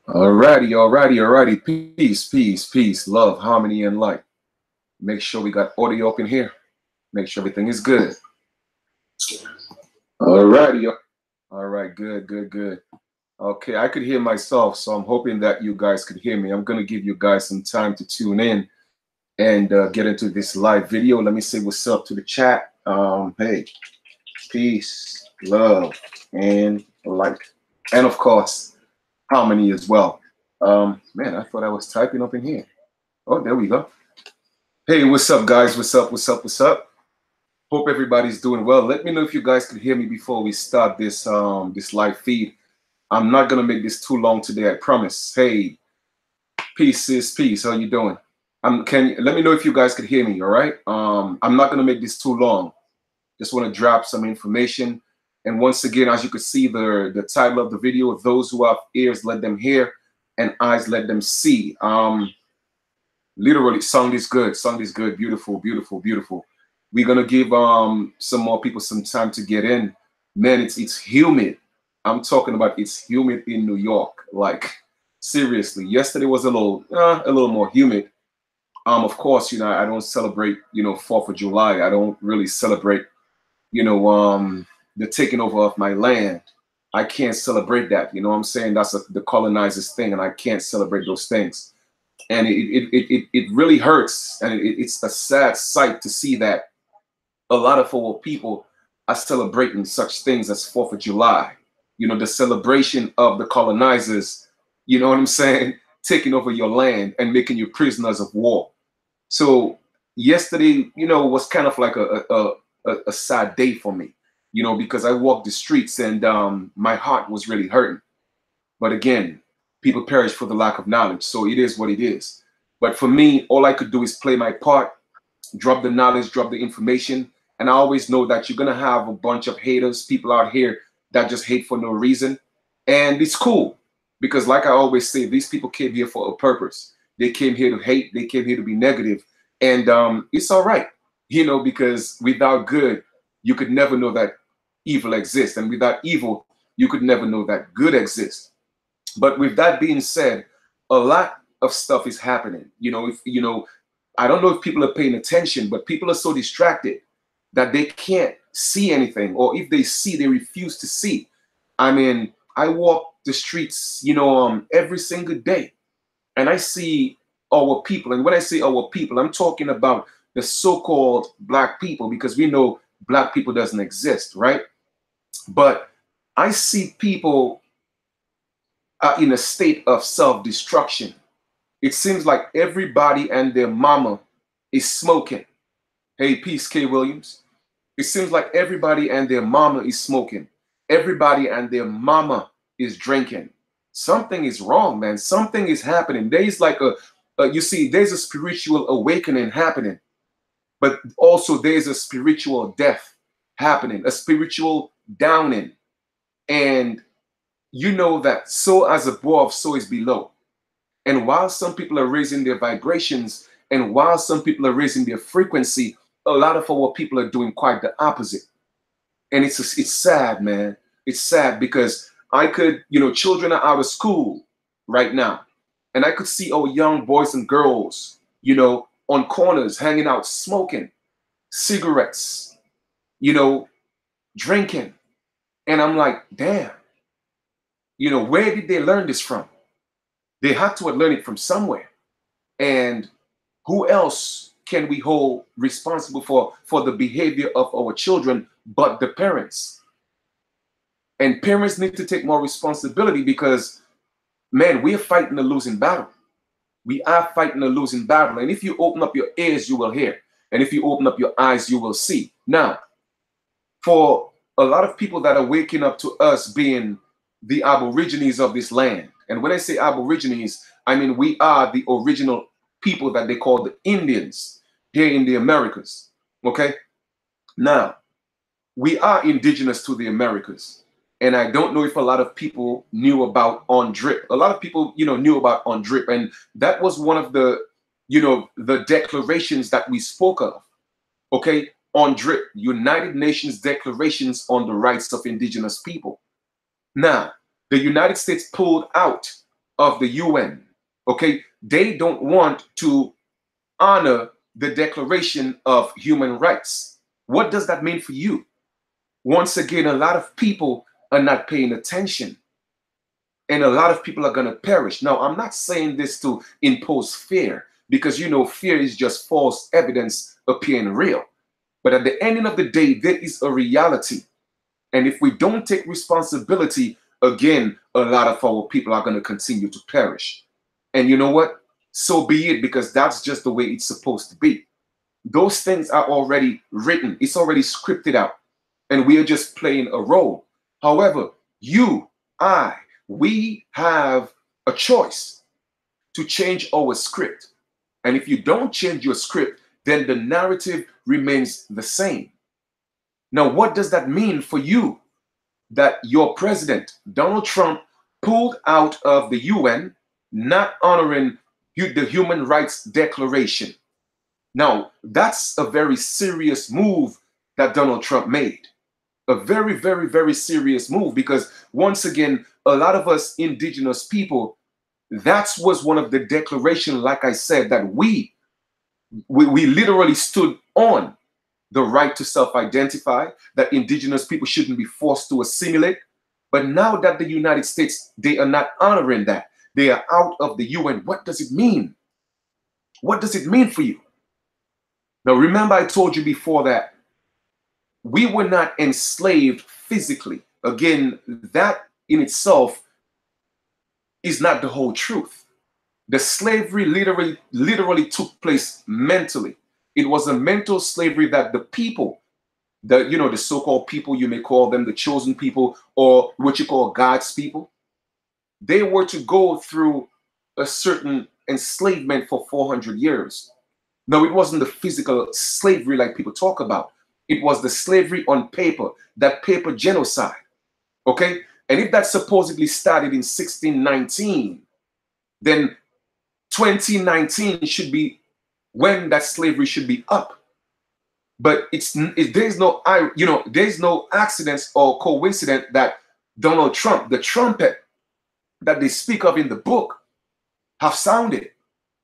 Alrighty, alrighty, alrighty. Peace, peace, peace, love, harmony, and light. Make sure we got audio up in here. Make sure everything is good. Alrighty. All right, good, good, good. Okay, I could hear myself, so I'm hoping that you guys could hear me. I'm gonna give you guys some time to tune in and get into this live video. Let me say what's up to the chat. Hey, peace, love, and light, and of course, harmony as well. Man, I thought I was typing up in here. Oh, there we go. Hey, what's up, guys? What's up? What's up? What's up? Hope everybody's doing well. Let me know if you guys could hear me before we start this live feed. I'm not gonna make this too long today, I promise. Hey, peace, sis, peace. How you doing? Let me know if you guys could hear me. All right. I'm not gonna make this too long. Just want to drop some information. And once again, as you can see, the title of the video: "Those who have ears, let them hear, and eyes, let them see." Literally, song is good. Song is good. Beautiful, beautiful, beautiful. We're gonna give some more people some time to get in. Man, it's humid. I'm talking about it's humid in New York. Like seriously, yesterday was a little more humid. Of course, I don't celebrate 4th of July. I don't really celebrate the taking over of my land. I can't celebrate that. You know what I'm saying? That's the colonizers thing, and I can't celebrate those things. And it really hurts, and it's a sad sight to see that a lot of our people are celebrating such things as 4th of July. The celebration of the colonizers, you know what I'm saying, taking over your land and making you prisoners of war. So yesterday, was kind of like a sad day for me, because I walked the streets and my heart was really hurting. But again, people perish for the lack of knowledge. So it is what it is. But for me, all I could do is play my part, drop the knowledge, drop the information. And I always know that you're going to have a bunch of haters, people out here that just hate for no reason. And it's cool because, like I always say, these people came here for a purpose. They came here to hate, they came here to be negative. And it's all right, because without good, you could never know that evil exists. And without evil, you could never know that good exists. But with that being said, a lot of stuff is happening. If I don't know if people are paying attention, but people are so distracted that they can't see anything, or if they see, they refuse to see. I mean, I walk the streets, every single day, and I see our people. And when I say our people, I'm talking about the so-called black people, because we know black people doesn't exist, right? But I see people in a state of self-destruction. It seems like everybody and their mama is smoking. Hey, peace, K. Williams. It seems like everybody and their mama is smoking. Everybody and their mama is drinking. Something is wrong, man. Something is happening. There's like you see, there's a spiritual awakening happening, but also there's a spiritual death happening, a spiritual downing. And you know that so as above, so is below. And while some people are raising their vibrations, and while some people are raising their frequency, a lot of our people are doing quite the opposite. And it's sad, man. It's sad because I could, children are out of school right now. And I could see our young boys and girls, on corners hanging out, smoking cigarettes, drinking. And I'm like, damn, where did they learn this from? They had to have learned it from somewhere. And who else can we hold responsible for the behavior of our children but the parents? And parents need to take more responsibility because, man, we're fighting a losing battle. We are fighting a losing battle. And if you open up your ears, you will hear. And if you open up your eyes, you will see. Now, for a lot of people that are waking up to us being the aborigines of this land, and when I say aborigines, I mean we are the original people that they call the Indians here in the Americas. Okay? Now, we are indigenous to the Americas. And I don't know if a lot of people knew about On Drip. A lot of people, knew about On Drip. And that was one of the, the declarations that we spoke of. Okay? On Drip, United Nations Declarations on the Rights of Indigenous People. Now, the United States pulled out of the UN, okay, they don't want to honor the Declaration of Human Rights. What does that mean for you? Once again, a lot of people are not paying attention, and a lot of people are going to perish. Now, I'm not saying this to impose fear, because you know fear is just false evidence appearing real. But at the ending of the day, there is a reality. And if we don't take responsibility, again, a lot of our people are going to continue to perish. And you know what? So be it, because that's just the way it's supposed to be. Those things are already written, it's already scripted out, and we are just playing a role. However, you, I, we have a choice to change our script. And if you don't change your script, then the narrative remains the same. Now, what does that mean for you? That your president, Donald Trump, pulled out of the UN, not honoring the Human Rights Declaration. Now, that's a very serious move that Donald Trump made. A very, very, very serious move, because once again, a lot of us indigenous people, that was one of the declarations, like I said, that we literally stood on the right to self-identify, that indigenous people shouldn't be forced to assimilate. But now that the United States, they are not honoring that, they are out of the UN, what does it mean? What does it mean for you? Now, remember, I told you before that we were not enslaved physically. Again, that in itself is not the whole truth. The slavery literally took place mentally. It was a mental slavery that the people, the so-called people, you may call them the chosen people, or what you call God's people, they were to go through a certain enslavement for 400 years. No, it wasn't the physical slavery like people talk about. It was the slavery on paper, that paper genocide. Okay? And if that supposedly started in 1619, then 2019 should be when that slavery should be up. But there's no accidents or coincidence that Donald Trump, the trumpet that they speak of in the book, have sounded.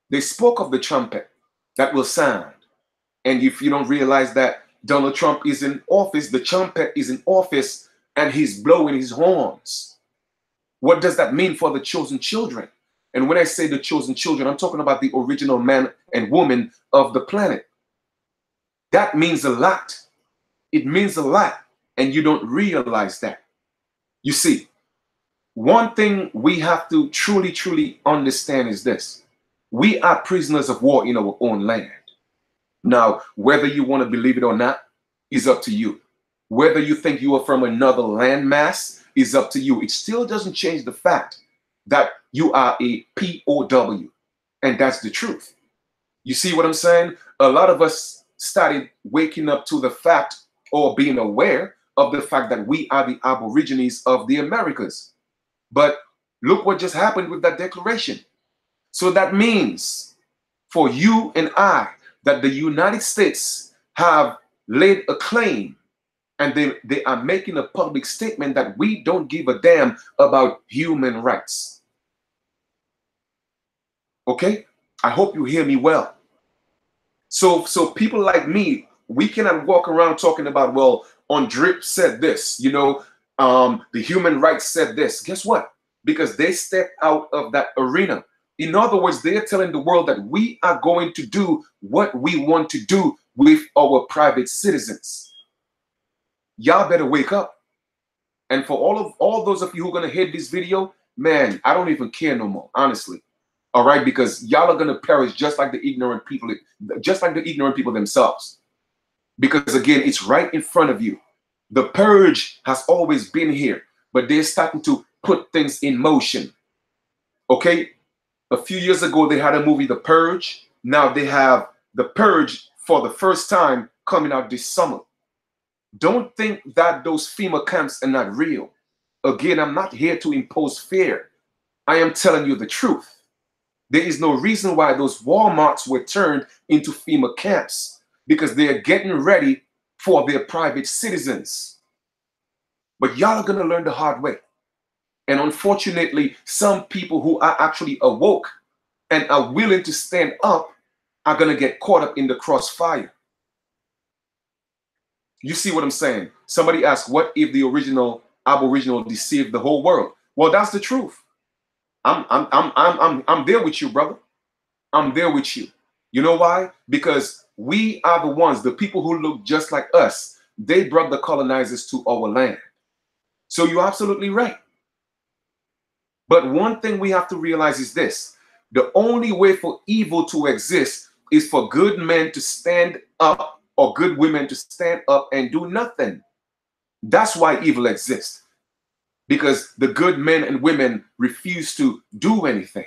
They spoke of the trumpet that will sound. And if you don't realize that Donald Trump is in office, the trumpet is in office, and he's blowing his horns. What does that mean for the chosen children? And when I say the chosen children, I'm talking about the original man and woman of the planet. That means a lot. It means a lot, and you don't realize that. You see, one thing we have to truly, truly understand is this. We are prisoners of war in our own land. Now, whether you want to believe it or not is up to you. Whether you think you are from another landmass is up to you. It still doesn't change the fact that you are a POW, and that's the truth. You see what I'm saying? A lot of us started waking up to the fact, or being aware of the fact, that we are the Aborigines of the Americas. But look what just happened with that declaration. So that means for you and I that the United States have laid a claim, and they are making a public statement that we don't give a damn about human rights. Okay? I hope you hear me well. So people like me, we cannot walk around talking about, well, on Drip said this, the human rights said this. Guess what? Because they stepped out of that arena. In other words, they're telling the world that we are going to do what we want to do with our private citizens. Y'all better wake up. And for all those of you who are going to hate this video, man, I don't even care no more, honestly. All right, because y'all are going to perish just like the ignorant people, themselves. Because again, it's right in front of you. The purge has always been here, but they're starting to put things in motion. Okay? A few years ago, they had a movie, The Purge. Now they have The Purge for the first time coming out this summer. Don't think that those FEMA camps are not real. Again, I'm not here to impose fear. I am telling you the truth. There is no reason why those Walmarts were turned into FEMA camps, because they are getting ready for their private citizens. But y'all are going to learn the hard way. And unfortunately, some people who are actually awoke and are willing to stand up are going to get caught up in the crossfire. You see what I'm saying? Somebody asked, what if the original Aboriginal deceived the whole world? Well, that's the truth. I'm there with you, brother. I'm there with you. You know why? Because we are the ones, the people who look just like us. They brought the colonizers to our land. So you're absolutely right. But one thing we have to realize is this: the only way for evil to exist is for good men to stand up or good women to stand up and do nothing. That's why evil exists. Because the good men and women refuse to do anything.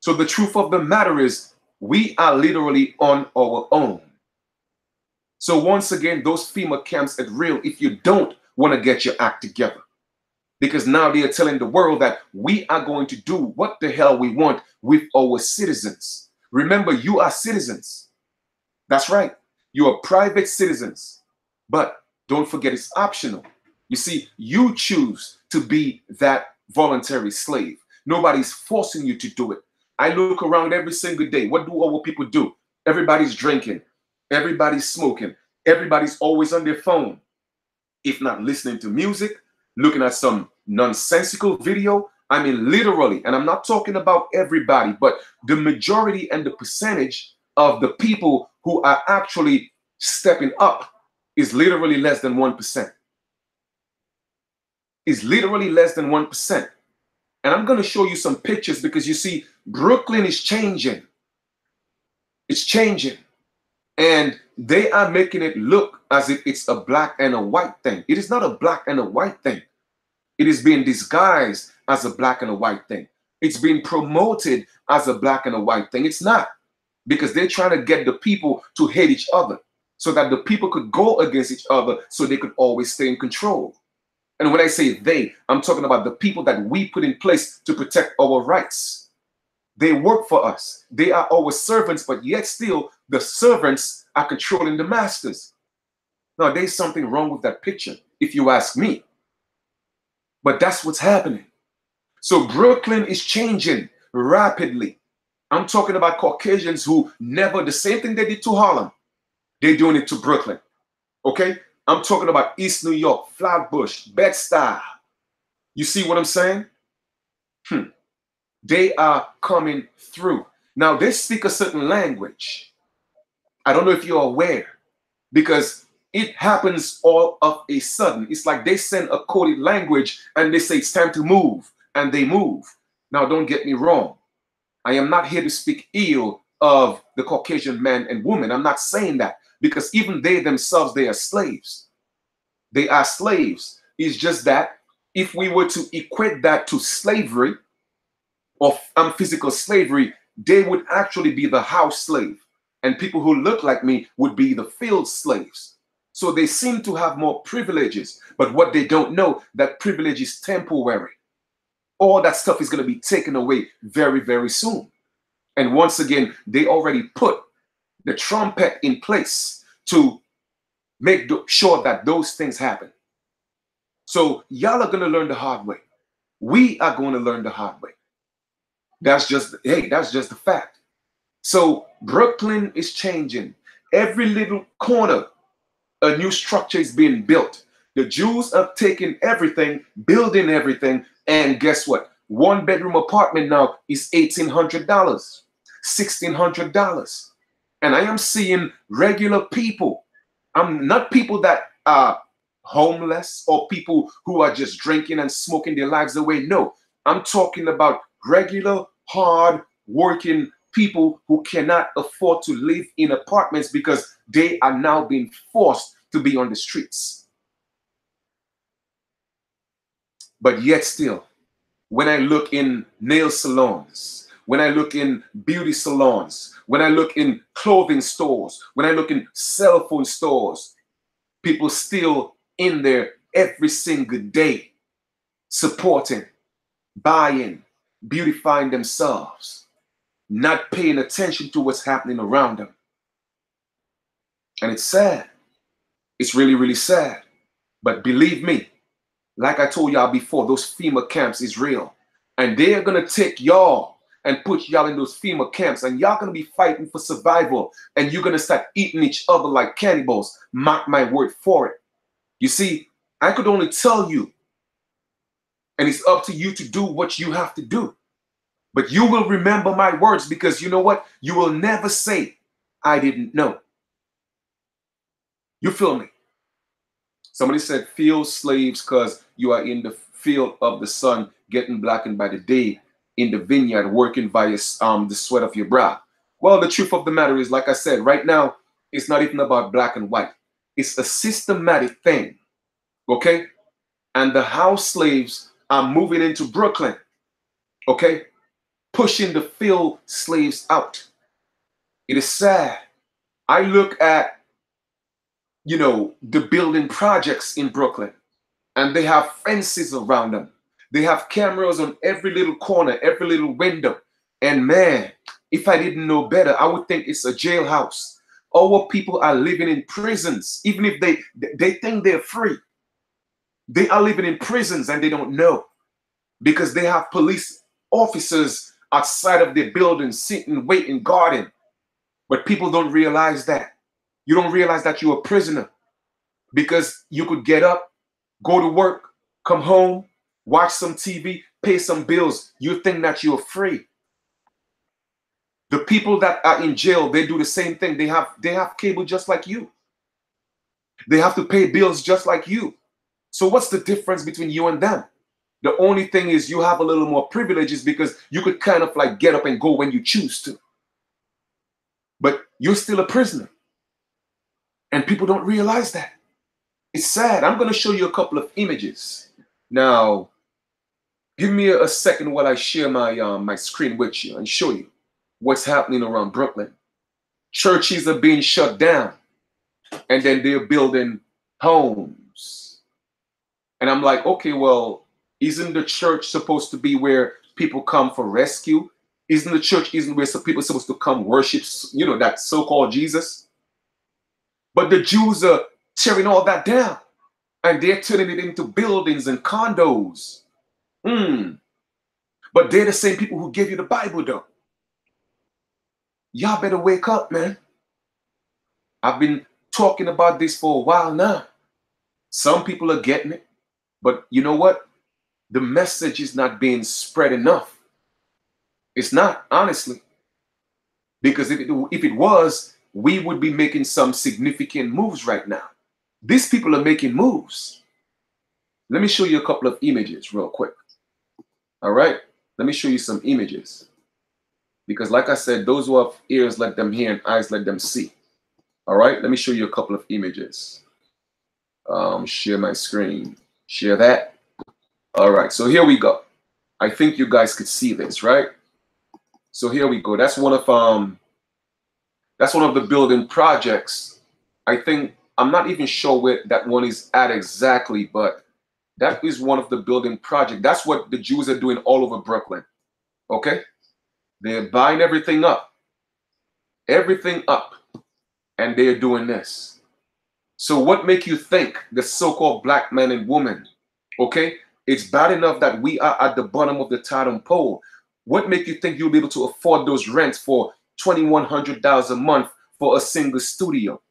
So the truth of the matter is, we are literally on our own. So once again, those FEMA camps are real if you don't want to get your act together. Because now they are telling the world that we are going to do what the hell we want with our citizens. Remember, you are citizens. That's right. You are private citizens. But don't forget, it's optional. You see, you choose to be that voluntary slave. Nobody's forcing you to do it. I look around every single day. What do our people do? Everybody's drinking. Everybody's smoking. Everybody's always on their phone. If not listening to music, looking at some nonsensical video. I mean, literally, and I'm not talking about everybody, but the majority and the percentage of the people who are actually stepping up is literally less than 1%. Is literally less than 1%. And I'm going to show you some pictures because you see, Brooklyn is changing. It's changing. And they are making it look as if it's a black and a white thing. It is not a black and a white thing. It is being disguised as a black and a white thing. It's being promoted as a black and a white thing. It's not, because they're trying to get the people to hate each other so that the people could go against each other so they could always stay in control. And when I say they, I'm talking about the people that we put in place to protect our rights. They work for us. They are our servants, but yet still the servants are controlling the masters. Now, there's something wrong with that picture, if you ask me. But that's what's happening. So Brooklyn is changing rapidly. I'm talking about Caucasians who never, the same thing they did to Harlem, they're doing it to Brooklyn. Okay? I'm talking about East New York, Flatbush, Bed-Stuy. You see what I'm saying? They are coming through. Now, they speak a certain language. I don't know if you're aware, because it happens all of a sudden. It's like they send a coded language and they say it's time to move, and they move. Now, don't get me wrong. I am not here to speak ill of the Caucasian man and woman. I'm not saying that, because even they themselves, they are slaves. They are slaves. It's just that if we were to equate that to slavery or physical slavery, they would actually be the house slave. And people who look like me would be the field slaves. So they seem to have more privileges. But what they don't know, that privilege is temporary. All that stuff is going to be taken away very, very soon. And once again, they already put the trumpet in place to make sure that those things happen. So y'all are going to learn the hard way. We are going to learn the hard way. That's just, hey, that's just the fact. So Brooklyn is changing. Every little corner, a new structure is being built. The Jews are taking everything, building everything, and guess what? One bedroom apartment now is $1,800, $1,600. And I am seeing regular people. I'm not people that are homeless or people who are just drinking and smoking their lives away. No, I'm talking about regular, hard working people who cannot afford to live in apartments because they are now being forced to be on the streets. But yet still, when I look in nail salons, when I look in beauty salons, when I look in clothing stores, when I look in cell phone stores, people still in there every single day, supporting, buying, beautifying themselves, not paying attention to what's happening around them. And it's sad. It's really, really sad. But believe me, Like I told y'all before, those FEMA camps is real. And they're going to take y'all and put y'all in those FEMA camps. And y'all going to be fighting for survival. And you're going to start eating each other like cannibals. Mark my word for it. You see, I could only tell you. And it's up to you to do what you have to do. But you will remember my words, because you know what? You will never say, I didn't know. You feel me? Somebody said, feel slaves because you are in the field of the sun, getting blackened by the day, in the vineyard, working by the sweat of your brow. Well, the truth of the matter is, like I said, right now, it's not even about black and white. It's a systematic thing, okay? And the house slaves are moving into Brooklyn, okay? Pushing the field slaves out. It is sad. I look at, the building projects in Brooklyn, and they have fences around them. They have cameras on every little corner, every little window. And man, if I didn't know better, I would think it's a jailhouse. Our people are living in prisons, even if they think they're free. They are living in prisons and they don't know, because they have police officers outside of their buildings sitting, waiting, guarding. But people don't realize that. You don't realize that you're a prisoner, because you could get up, go to work, come home, watch some TV, pay some bills. You think that you're free. The people that are in jail, they do the same thing. They have cable just like you. They have to pay bills just like you. So what's the difference between you and them? The only thing is you have a little more privileges, because you could kind of like get up and go when you choose to. But you're still a prisoner. And people don't realize that. It's sad. I'm going to show you a couple of images. Now, give me a second while I share my screen with you and show you what's happening around Brooklyn. Churches are being shut down, and then they're building homes. And I'm like, okay, well, isn't the church supposed to be where people come for rescue? Isn't the church where some people are supposed to come worship, that so-called Jesus? But the Jews are tearing all that down, and they're turning it into buildings and condos. But they're the same people who gave you the Bible, though. Y'all better wake up, man. I've been talking about this for a while now. Some people are getting it, but you know what? The message is not being spread enough. It's not, honestly. Because if it was, we would be making some significant moves right now. These people are making moves. Let me show you a couple of images real quick. All right? Let me show you some images. Because like I said, those who have ears, let them hear, and eyes, let them see. All right? Let me show you a couple of images. Share my screen. Share that. All right. So here we go. I think you guys could see this, right? So here we go. That's one of the building projects. I think, I'm not even sure where that one is at exactly, but that is one of the building projects. That's what the Jews are doing all over Brooklyn. Okay? They're buying everything up, and they're doing this. So what make you think the so-called black man and woman, okay, it's bad enough that we are at the bottom of the totem pole. What make you think you'll be able to afford those rents for $2,100 a month for a single studio?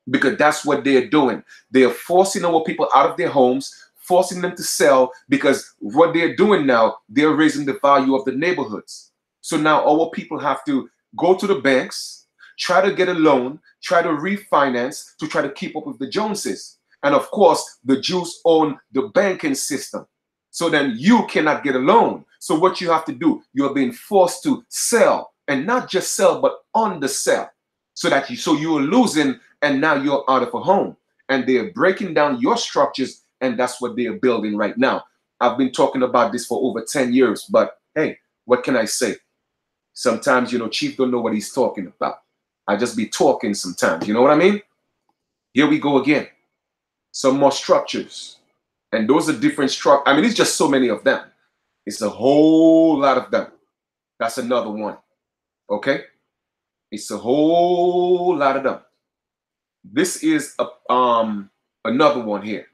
Because that's what they're doing. They're forcing our people out of their homes, forcing them to sell, because what they're doing now, they're raising the value of the neighborhoods. So now our people have to go to the banks, try to get a loan, try to refinance to try to keep up with the Joneses. And of course, the Jews own the banking system. So then you cannot get a loan. So what you have to do, you're being forced to sell, and not just sell, but undersell. So you're losing, and now you're out of a home. And they're breaking down your structures, and that's what they're building right now. I've been talking about this for over 10 years, but hey, what can I say? Sometimes, Chief don't know what he's talking about. I just be talking sometimes, you know what I mean? Here we go again. Some more structures. And those are different structures. I mean, it's just so many of them. It's a whole lot of them. That's another one. Okay? It's a whole lot of them. This is another one here.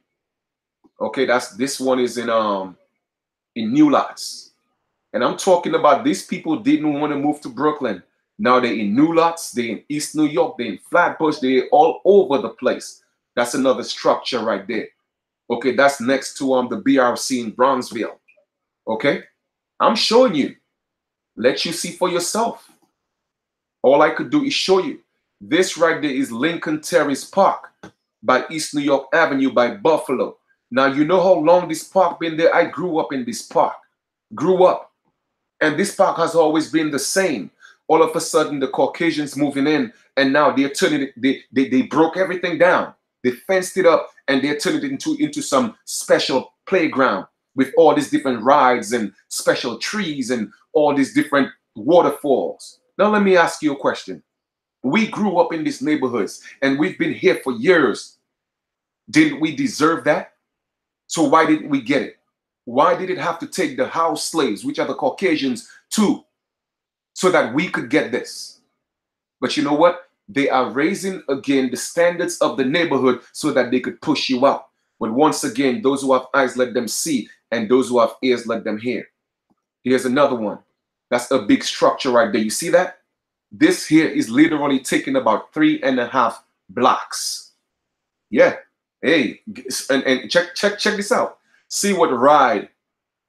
Okay, this one is in New Lots. And I'm talking about these people didn't want to move to Brooklyn. Now they're in New Lots, they're in East New York, they're in Flatbush, they're all over the place. That's another structure right there. Okay, that's next to the BRC in Bronzeville. Okay, I'm showing you. Let you see for yourself. All I could do is show you. This right there is Lincoln Terrace Park by East New York Avenue by Buffalo. Now, you know how long this park been there? I grew up in this park. Grew up. And this park has always been the same. All of a sudden, the Caucasians moving in, and now they're turning it, they broke everything down. They fenced it up, and they're turning it into some special playground with all these different rides and special trees and all these different waterfalls. Now, let me ask you a question. We grew up in these neighborhoods, and we've been here for years. Didn't we deserve that? So why didn't we get it? Why did it have to take the house slaves, which are the Caucasians, too, so that we could get this? But you know what? They are raising again the standards of the neighborhood so that they could push you out. But once again, those who have eyes, let them see, and those who have ears, let them hear. Here's another one. That's a big structure right there. You see that? This here is literally taking about 3.5 blocks. Yeah. Hey, and check this out. See what ride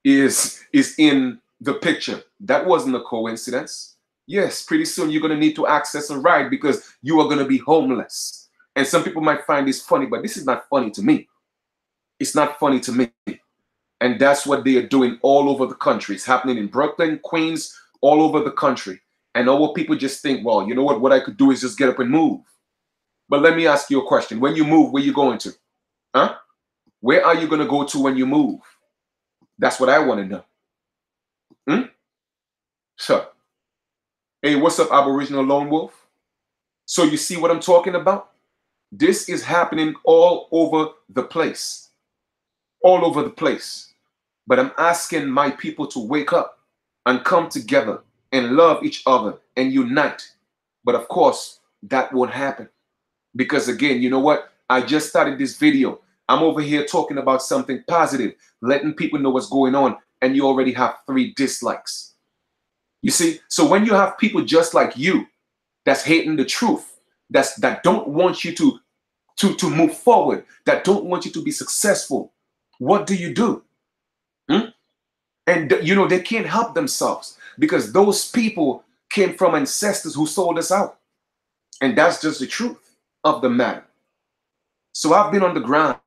is in the picture. That wasn't a coincidence. Yes, pretty soon you're going to need to access a ride because you are going to be homeless. And some people might find this funny, but this is not funny to me. It's not funny to me. And that's what they are doing all over the country. It's happening in Brooklyn, Queens, all over the country. And all people just think, well, you know what I could do is just get up and move. But let me ask you a question. When you move, where are you going to? Huh? Where are you going to go to when you move? That's what I want to know. So, hey, what's up, Aboriginal Lone Wolf? So you see what I'm talking about? This is happening all over the place. All over the place. But I'm asking my people to wake up and come together and love each other and unite. But of course, that won't happen. Because again, you know what? I just started this video. I'm over here talking about something positive, letting people know what's going on, and you already have 3 dislikes. You see? So when you have people just like you that's hating the truth, that don't want you to move forward, that don't want you to be successful, what do? And you know, they can't help themselves because those people came from ancestors who sold us out. And that's just the truth of the matter. So I've been on the grind.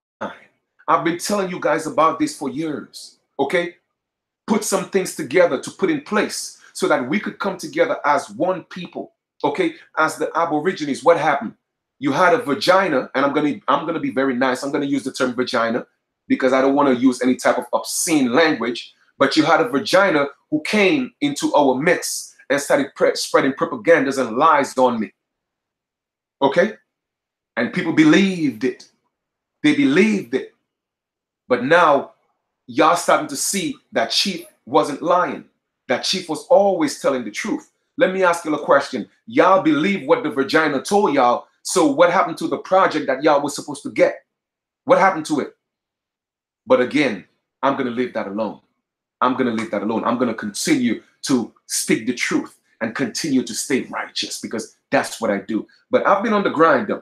I've been telling you guys about this for years, okay? Put some things together to put in place so that we could come together as one people, okay? As the Aborigines, what happened? You had a vagina, and I'm gonna be very nice. I'm gonna use the term vagina because I don't want to use any type of obscene language. But you had a vagina who came into our midst and started spreading propagandas and lies on me, okay? And people believed it. They believed it. But now, y'all starting to see that Chief wasn't lying. That Chief was always telling the truth. Let me ask you a question. Y'all believe what the vagina told y'all. So what happened to the project that y'all was supposed to get? What happened to it? But again, I'm going to leave that alone. I'm going to leave that alone. I'm going to continue to speak the truth and continue to stay righteous because that's what I do. But I've been on the grind, though.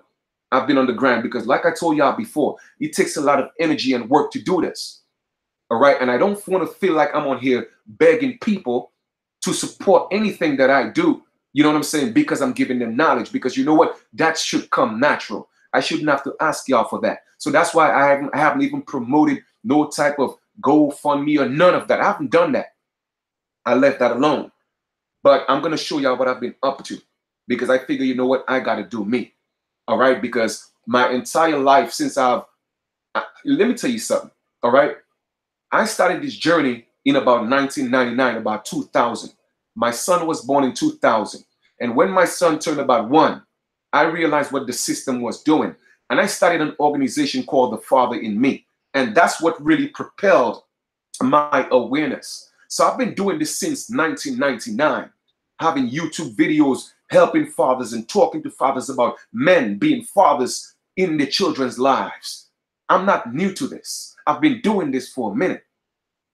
I've been on the grind because like I told y'all before, it takes a lot of energy and work to do this. All right. And I don't want to feel like I'm on here begging people to support anything that I do. You know what I'm saying? Because I'm giving them knowledge. Because you know what? That should come natural. I shouldn't have to ask y'all for that. So that's why I haven't even promoted no type of GoFundMe or none of that. I haven't done that. I left that alone. But I'm going to show y'all what I've been up to. Because I figure, you know what? I got to do me. All right, because my entire life since let me tell you something, all right? I started this journey in about 1999, about 2000. My son was born in 2000. And when my son turned about 1, I realized what the system was doing. And I started an organization called The Father in Me. And that's what really propelled my awareness. So I've been doing this since 1999, having YouTube videos, helping fathers and talking to fathers about men being fathers in their children's lives. I'm not new to this. I've been doing this for a minute.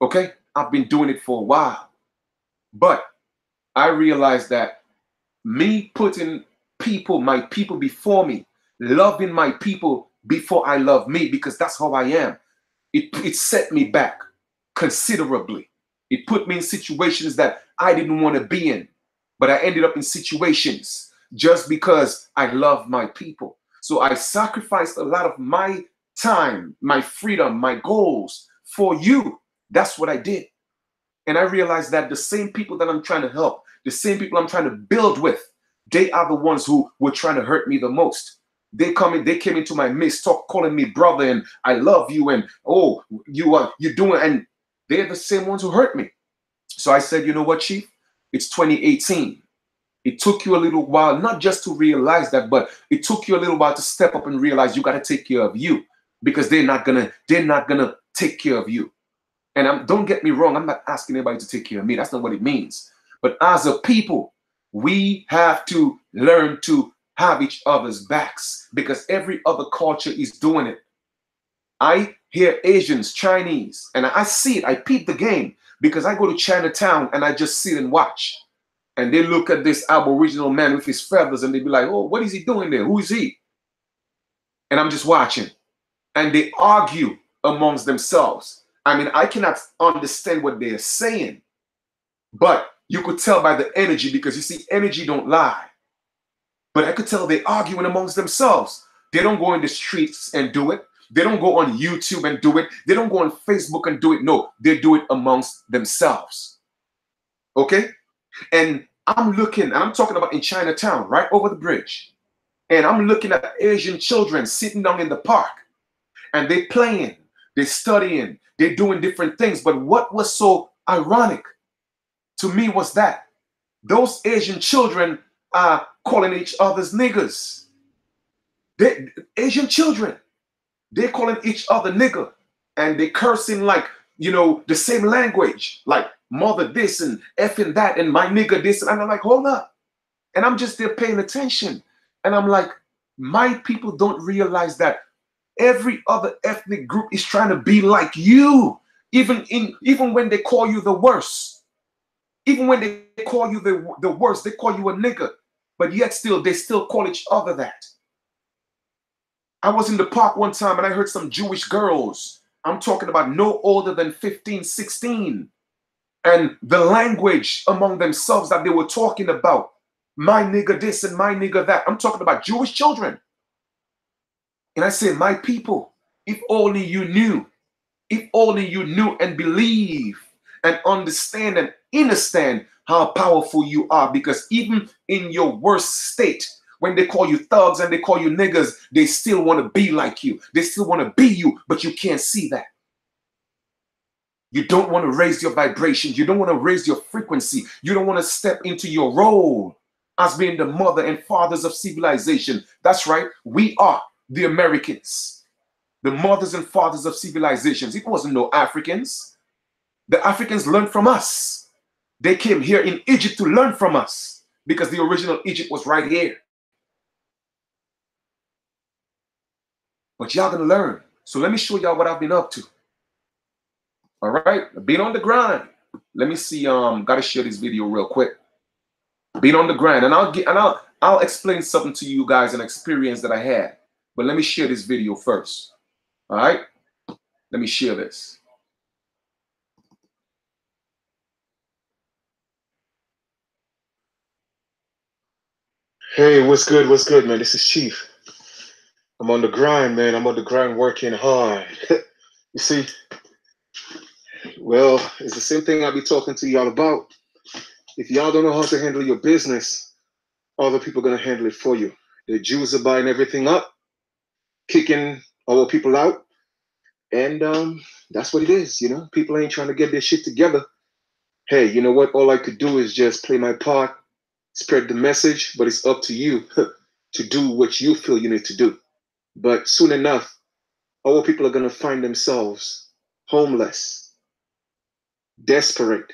Okay? I've been doing it for a while. But I realized that me putting my people before me, loving my people before I love me, because that's how I am, it set me back considerably. It put me in situations that I didn't want to be in, but I ended up in situations just because I love my people. So I sacrificed a lot of my time, my freedom, my goals for you. That's what I did. And I realized that the same people that I'm trying to help, the same people I'm trying to build with, they are the ones who were trying to hurt me the most. They came into my midst, calling me brother, and I love you, and oh, you're doing, and they're the same ones who hurt me. So I said, you know what, Chief? It's 2018. It took you a little while, not just to realize that, but it took you a little while to step up and realize you got to take care of you, because they're not gonna take care of you. And don't get me wrong, I'm not asking anybody to take care of me. That's not what it means. But as a people, we have to learn to have each other's backs, because every other culture is doing it. I hear Asians, Chinese, and I see it. I peep the game, because I go to Chinatown and I just sit and watch. And they look at this Aboriginal man with his feathers and they be like, oh, what is he doing there? Who is he? And I'm just watching. And they argue amongst themselves. I mean, I cannot understand what they're saying, but you could tell by the energy, because you see, energy don't lie. But I could tell they're arguing amongst themselves. They don't go in the streets and do it. They don't go on YouTube and do it. They don't go on Facebook and do it. No, they do it amongst themselves. Okay? And I'm looking, and I'm talking about in Chinatown, right over the bridge. And I'm looking at Asian children sitting down in the park, and they're playing, they're studying, they're doing different things. But what was so ironic to me was that those Asian children are calling each other's niggers. Asian children, they're calling each other nigger, and they're cursing like, the same language, like mother this and effing that and my nigger this. And I'm like, hold up. And I'm just there paying attention. And I'm like, my people don't realize that every other ethnic group is trying to be like you, even when they call you the worst. Even when they call you the worst, they call you a nigger, but yet they still call each other that. I was in the park one time and I heard some Jewish girls, I'm talking about no older than 15, 16, and the language among themselves that they were talking about, my nigger this and my nigger that. I'm talking about Jewish children. And I say, my people, if only you knew and believe and understand and understand how powerful you are, because even in your worst state, when they call you thugs and they call you niggas, they still want to be like you. They still want to be you, but you can't see that. You don't want to raise your vibrations. You don't want to raise your frequency. You don't want to step into your role as being the mother and fathers of civilization. That's right. We are the Americans, the mothers and fathers of civilizations. It wasn't no Africans. The Africans learned from us. They came here in Egypt to learn from us, because the original Egypt was right here. But y'all gonna learn. So let me show y'all what I've been up to. All right, been on the grind. Let me see. Gotta share this video real quick. Been on the grind, and I'll explain something to you guys, an experience that I had. But let me share this video first. All right, let me share this. Hey, what's good? What's good, man? This is Chief. I'm on the grind, man. I'm on the grind, working hard. You see, well, it's the same thing I'll be talking to y'all about. If y'all don't know how to handle your business, other people are going to handle it for you. The Jews are buying everything up, kicking our people out. And that's what it is, People ain't trying to get their shit together. Hey, you know what? All I could do is just play my part, spread the message, but it's up to you to do what you feel you need to do. But soon enough, our people are going to find themselves homeless, desperate,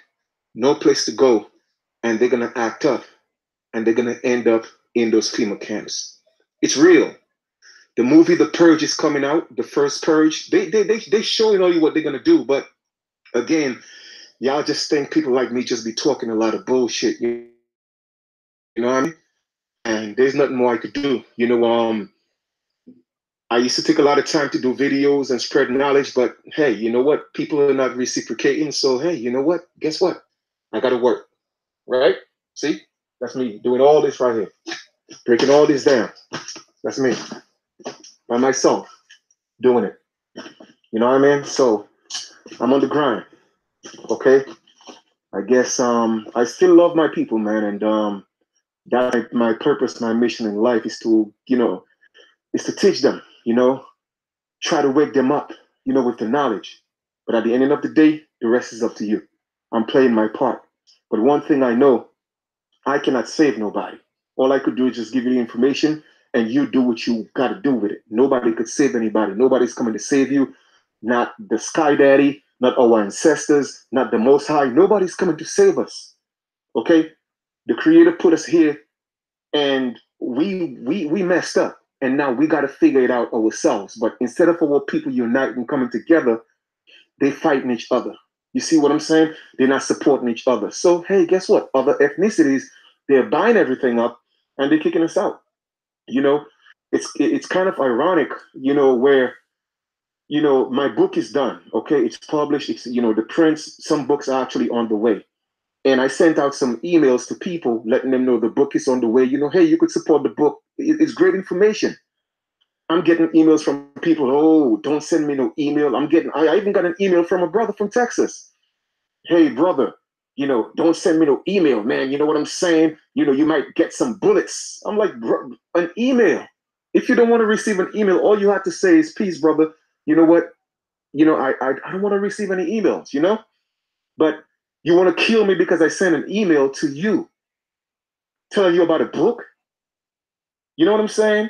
no place to go, and they're going to act up, and they're going to end up in those FEMA camps. It's real. The movie The Purge is coming out. The first Purge. They showing all you what they're gonna do, but again, y'all just think people like me just be talking a lot of bullshit. You know what I mean? And there's nothing more I could do. I used to take a lot of time to do videos and spread knowledge, but hey, you know what? People are not reciprocating. So hey, you know what? Guess what? I gotta work. Right? See? That's me doing all this right here. Breaking all this down. That's me. By myself. Doing it. You know what I mean? So I'm on the grind. Okay? I guess I still love my people, man, and that my purpose, my mission in life is to, is to teach them, try to wake them up, with the knowledge. But at the end of the day, the rest is up to you. I'm playing my part. But one thing I know, I cannot save nobody. All I could do is just give you the information and you do what you got to do with it. Nobody could save anybody. Nobody's coming to save you. Not the Sky Daddy, not our ancestors, not the Most High. Nobody's coming to save us. Okay? The Creator put us here and we messed up. And now we got to figure it out ourselves. But instead of our people uniting and coming together, they fighting each other. You see what I'm saying? They're not supporting each other. So, hey, guess what? Other ethnicities, they're buying everything up and they're kicking us out. It's kind of ironic, where, my book is done. Okay, it's published. It's, the prints, some books are actually on the way. And I sent out some emails to people letting them know the book is on the way. Hey, you could support the book. It's great information. I'm getting emails from people. Oh, don't send me no email. I even got an email from a brother from Texas. Hey, brother, don't send me no email, man. You know what I'm saying? You might get some bullets. I'm like, bro, an email. If you don't want to receive an email, all you have to say is, peace, brother. You know what? I don't want to receive any emails, But you want to kill me because I sent an email to you telling you about a book? You know what I'm saying?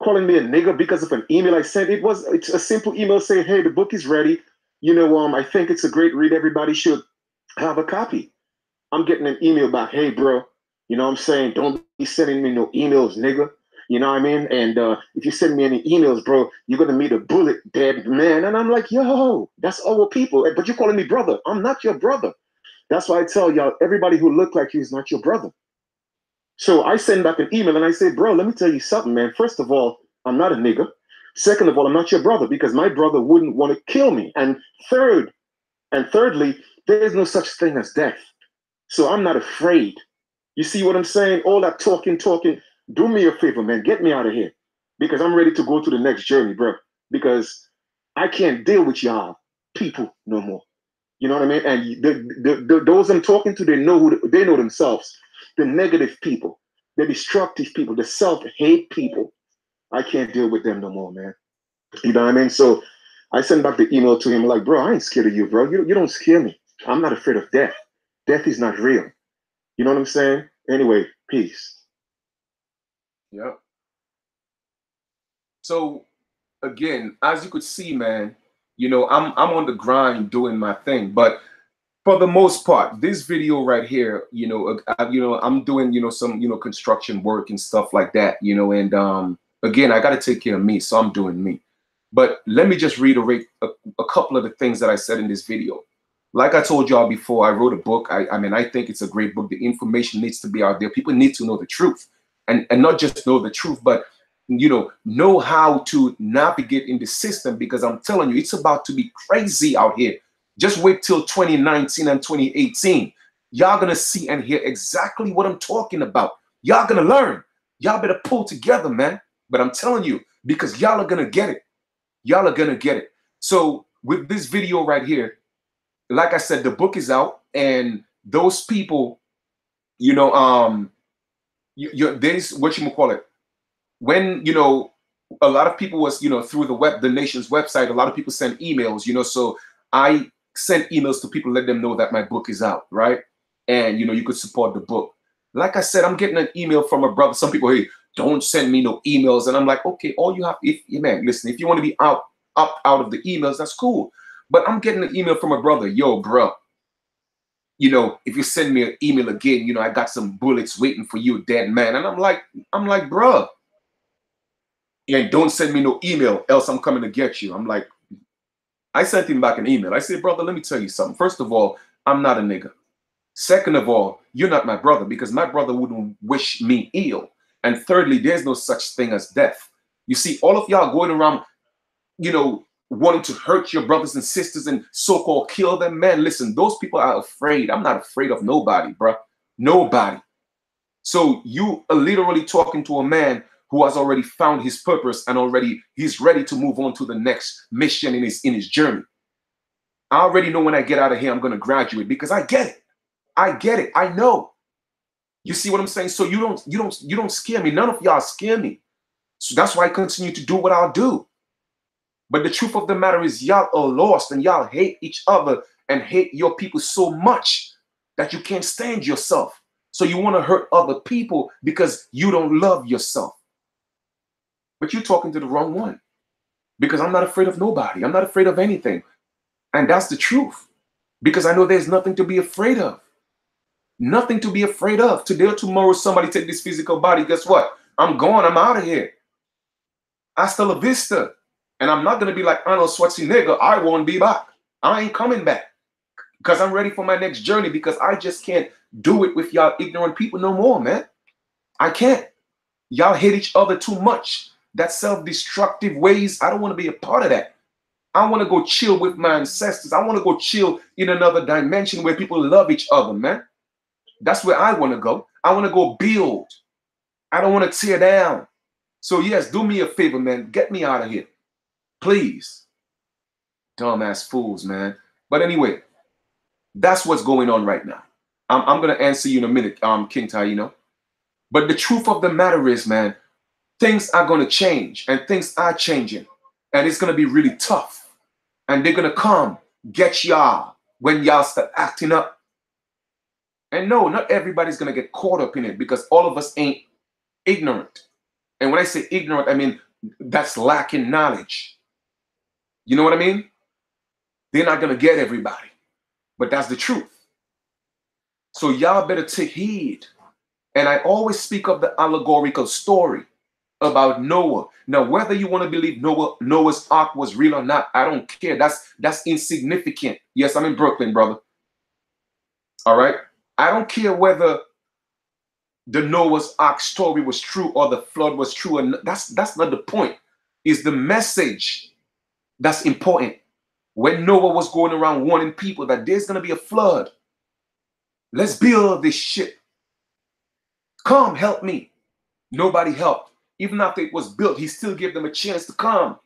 Calling me a nigger because of an email I sent. It's a simple email saying, hey, the book is ready. I think it's a great read. Everybody should have a copy. I'm getting an email back, hey, bro, you know what I'm saying? Don't be sending me no emails, nigga. You know what I mean? And if you send me any emails, bro, you're going to meet a bullet dead man. And I'm like, yo, that's our people. But you're calling me brother. I'm not your brother. That's why I tell y'all, everybody who look like you is not your brother. So I send back an email and I say, bro, let me tell you something, man. First of all, I'm not a nigga. Second of all, I'm not your brother because my brother wouldn't want to kill me. And thirdly, there is no such thing as death. So I'm not afraid. You see what I'm saying? All that talking. Do me a favor, man. Get me out of here because I'm ready to go to the next journey, bro. Because I can't deal with y'all people no more. You know what I mean? And those I'm talking to, they know themselves. The negative people, the destructive people, the self-hate people. I can't deal with them no more, man. You know what I mean? So I sent back the email to him like, bro, I ain't scared of you, bro. You don't scare me. I'm not afraid of death. Death is not real. You know what I'm saying? Anyway, peace. Yeah. So again, as you could see, man, I'm on the grind doing my thing, but for the most part, this video right here, I'm doing, some, construction work and stuff like that, and again, I got to take care of me, so I'm doing me. But let me just reiterate a couple of the things that I said in this video. Like I told y'all before, I wrote a book. I mean, I think it's a great book. The information needs to be out there. People need to know the truth, and not just know the truth, but know how to navigate in the system, because I'm telling you, it's about to be crazy out here. Just wait till 2019 and 2018. Y'all gonna see and hear exactly what I'm talking about. Y'all gonna learn. Y'all better pull together, man. But I'm telling you, because y'all are gonna get it. Y'all are gonna get it. So with this video right here, like I said, the book is out, and those people, there's what you call it. When a lot of people was through the nation's website, a lot of people send emails, so I sent emails to people, let them know that my book is out, right? And you could support the book. Like I said, I'm getting an email from a brother. Some people, hey, don't send me no emails, and I'm like, okay, all you have, man, listen, if you want to be out of the emails, that's cool. But I'm getting an email from a brother, yo, bro, if you send me an email again, I got some bullets waiting for you, dead man. And I'm like, bro, And don't send me no email, else I'm coming to get you. I'm like, I sent him back an email. I said, brother, let me tell you something. First of all, I'm not a nigga. Second of all, you're not my brother, because my brother wouldn't wish me ill. And thirdly, there's no such thing as death. You see, all of y'all going around, you know, wanting to hurt your brothers and sisters and so-called kill them. Man, listen, those people are afraid. I'm not afraid of nobody, bro. Nobody. So you are literally talking to a man who has already found his purpose and already he's ready to move on to the next mission in his journey. I already know when I get out of here, I'm going to graduate, because I get it. I get it. I know. You see what I'm saying? So you don't scare me. None of y'all scare me. So that's why I continue to do what I'll do. But the truth of the matter is, y'all are lost and y'all hate each other and hate your people so much that you can't stand yourself. So you want to hurt other people because you don't love yourself. But you're talking to the wrong one, because I'm not afraid of nobody. I'm not afraid of anything. And that's the truth, because I know there's nothing to be afraid of. Nothing to be afraid of. Today or tomorrow, somebody take this physical body. Guess what? I'm gone. I'm out of here. Hasta la vista. And I'm not going to be like Arnold Schwarzenegger. I won't be back. I ain't coming back, because I'm ready for my next journey, because I just can't do it with y'all ignorant people no more, man. I can't. Y'all hate each other too much. That self-destructive ways, I don't want to be a part of that. I want to go chill with my ancestors. I want to go chill in another dimension where people love each other, man. That's where I want to go. I want to go build. I don't want to tear down. So yes, do me a favor, man. Get me out of here, please. Dumbass fools, man. But anyway, that's what's going on right now. I'm going to answer you in a minute, King Taino. But the truth of the matter is, man, things are going to change, and things are changing, and it's going to be really tough. And they're going to come get y'all when y'all start acting up. And no, not everybody's going to get caught up in it, because all of us ain't ignorant. And when I say ignorant, I mean that's lacking knowledge. You know what I mean? They're not going to get everybody, but that's the truth. So y'all better take heed. And I always speak of the allegorical story about Noah. Now, whether you want to believe Noah's ark was real or not, I don't care. That's insignificant. Yes, I'm in Brooklyn, brother. All right. I don't care whether the Noah's ark story was true or the flood was true. And that's not the point. It's the message that's important. When Noah was going around warning people that there's going to be a flood, let's build this shit. Come, help me. Nobody helped. Even after it was built, he still gave them a chance to come.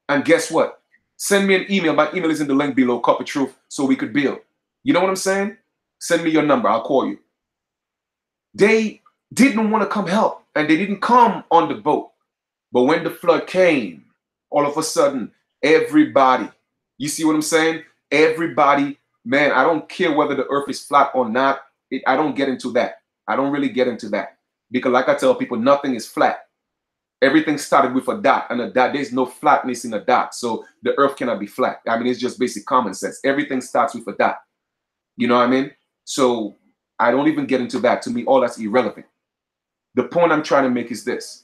And guess what? Send me an email. My email is in the link below, Cup of Truth, so we could build. You know what I'm saying? Send me your number. I'll call you. They didn't want to come help, and they didn't come on the boat. But when the flood came, all of a sudden, everybody, you see what I'm saying? Everybody, man, I don't care whether the earth is flat or not. I don't get into that. I don't really get into that. Because like I tell people, nothing is flat. Everything started with a dot, and a dot, there's no flatness in a dot. So the earth cannot be flat. I mean, it's just basic common sense. Everything starts with a dot. You know what I mean? So I don't even get into that. To me, all that's irrelevant. The point I'm trying to make is this.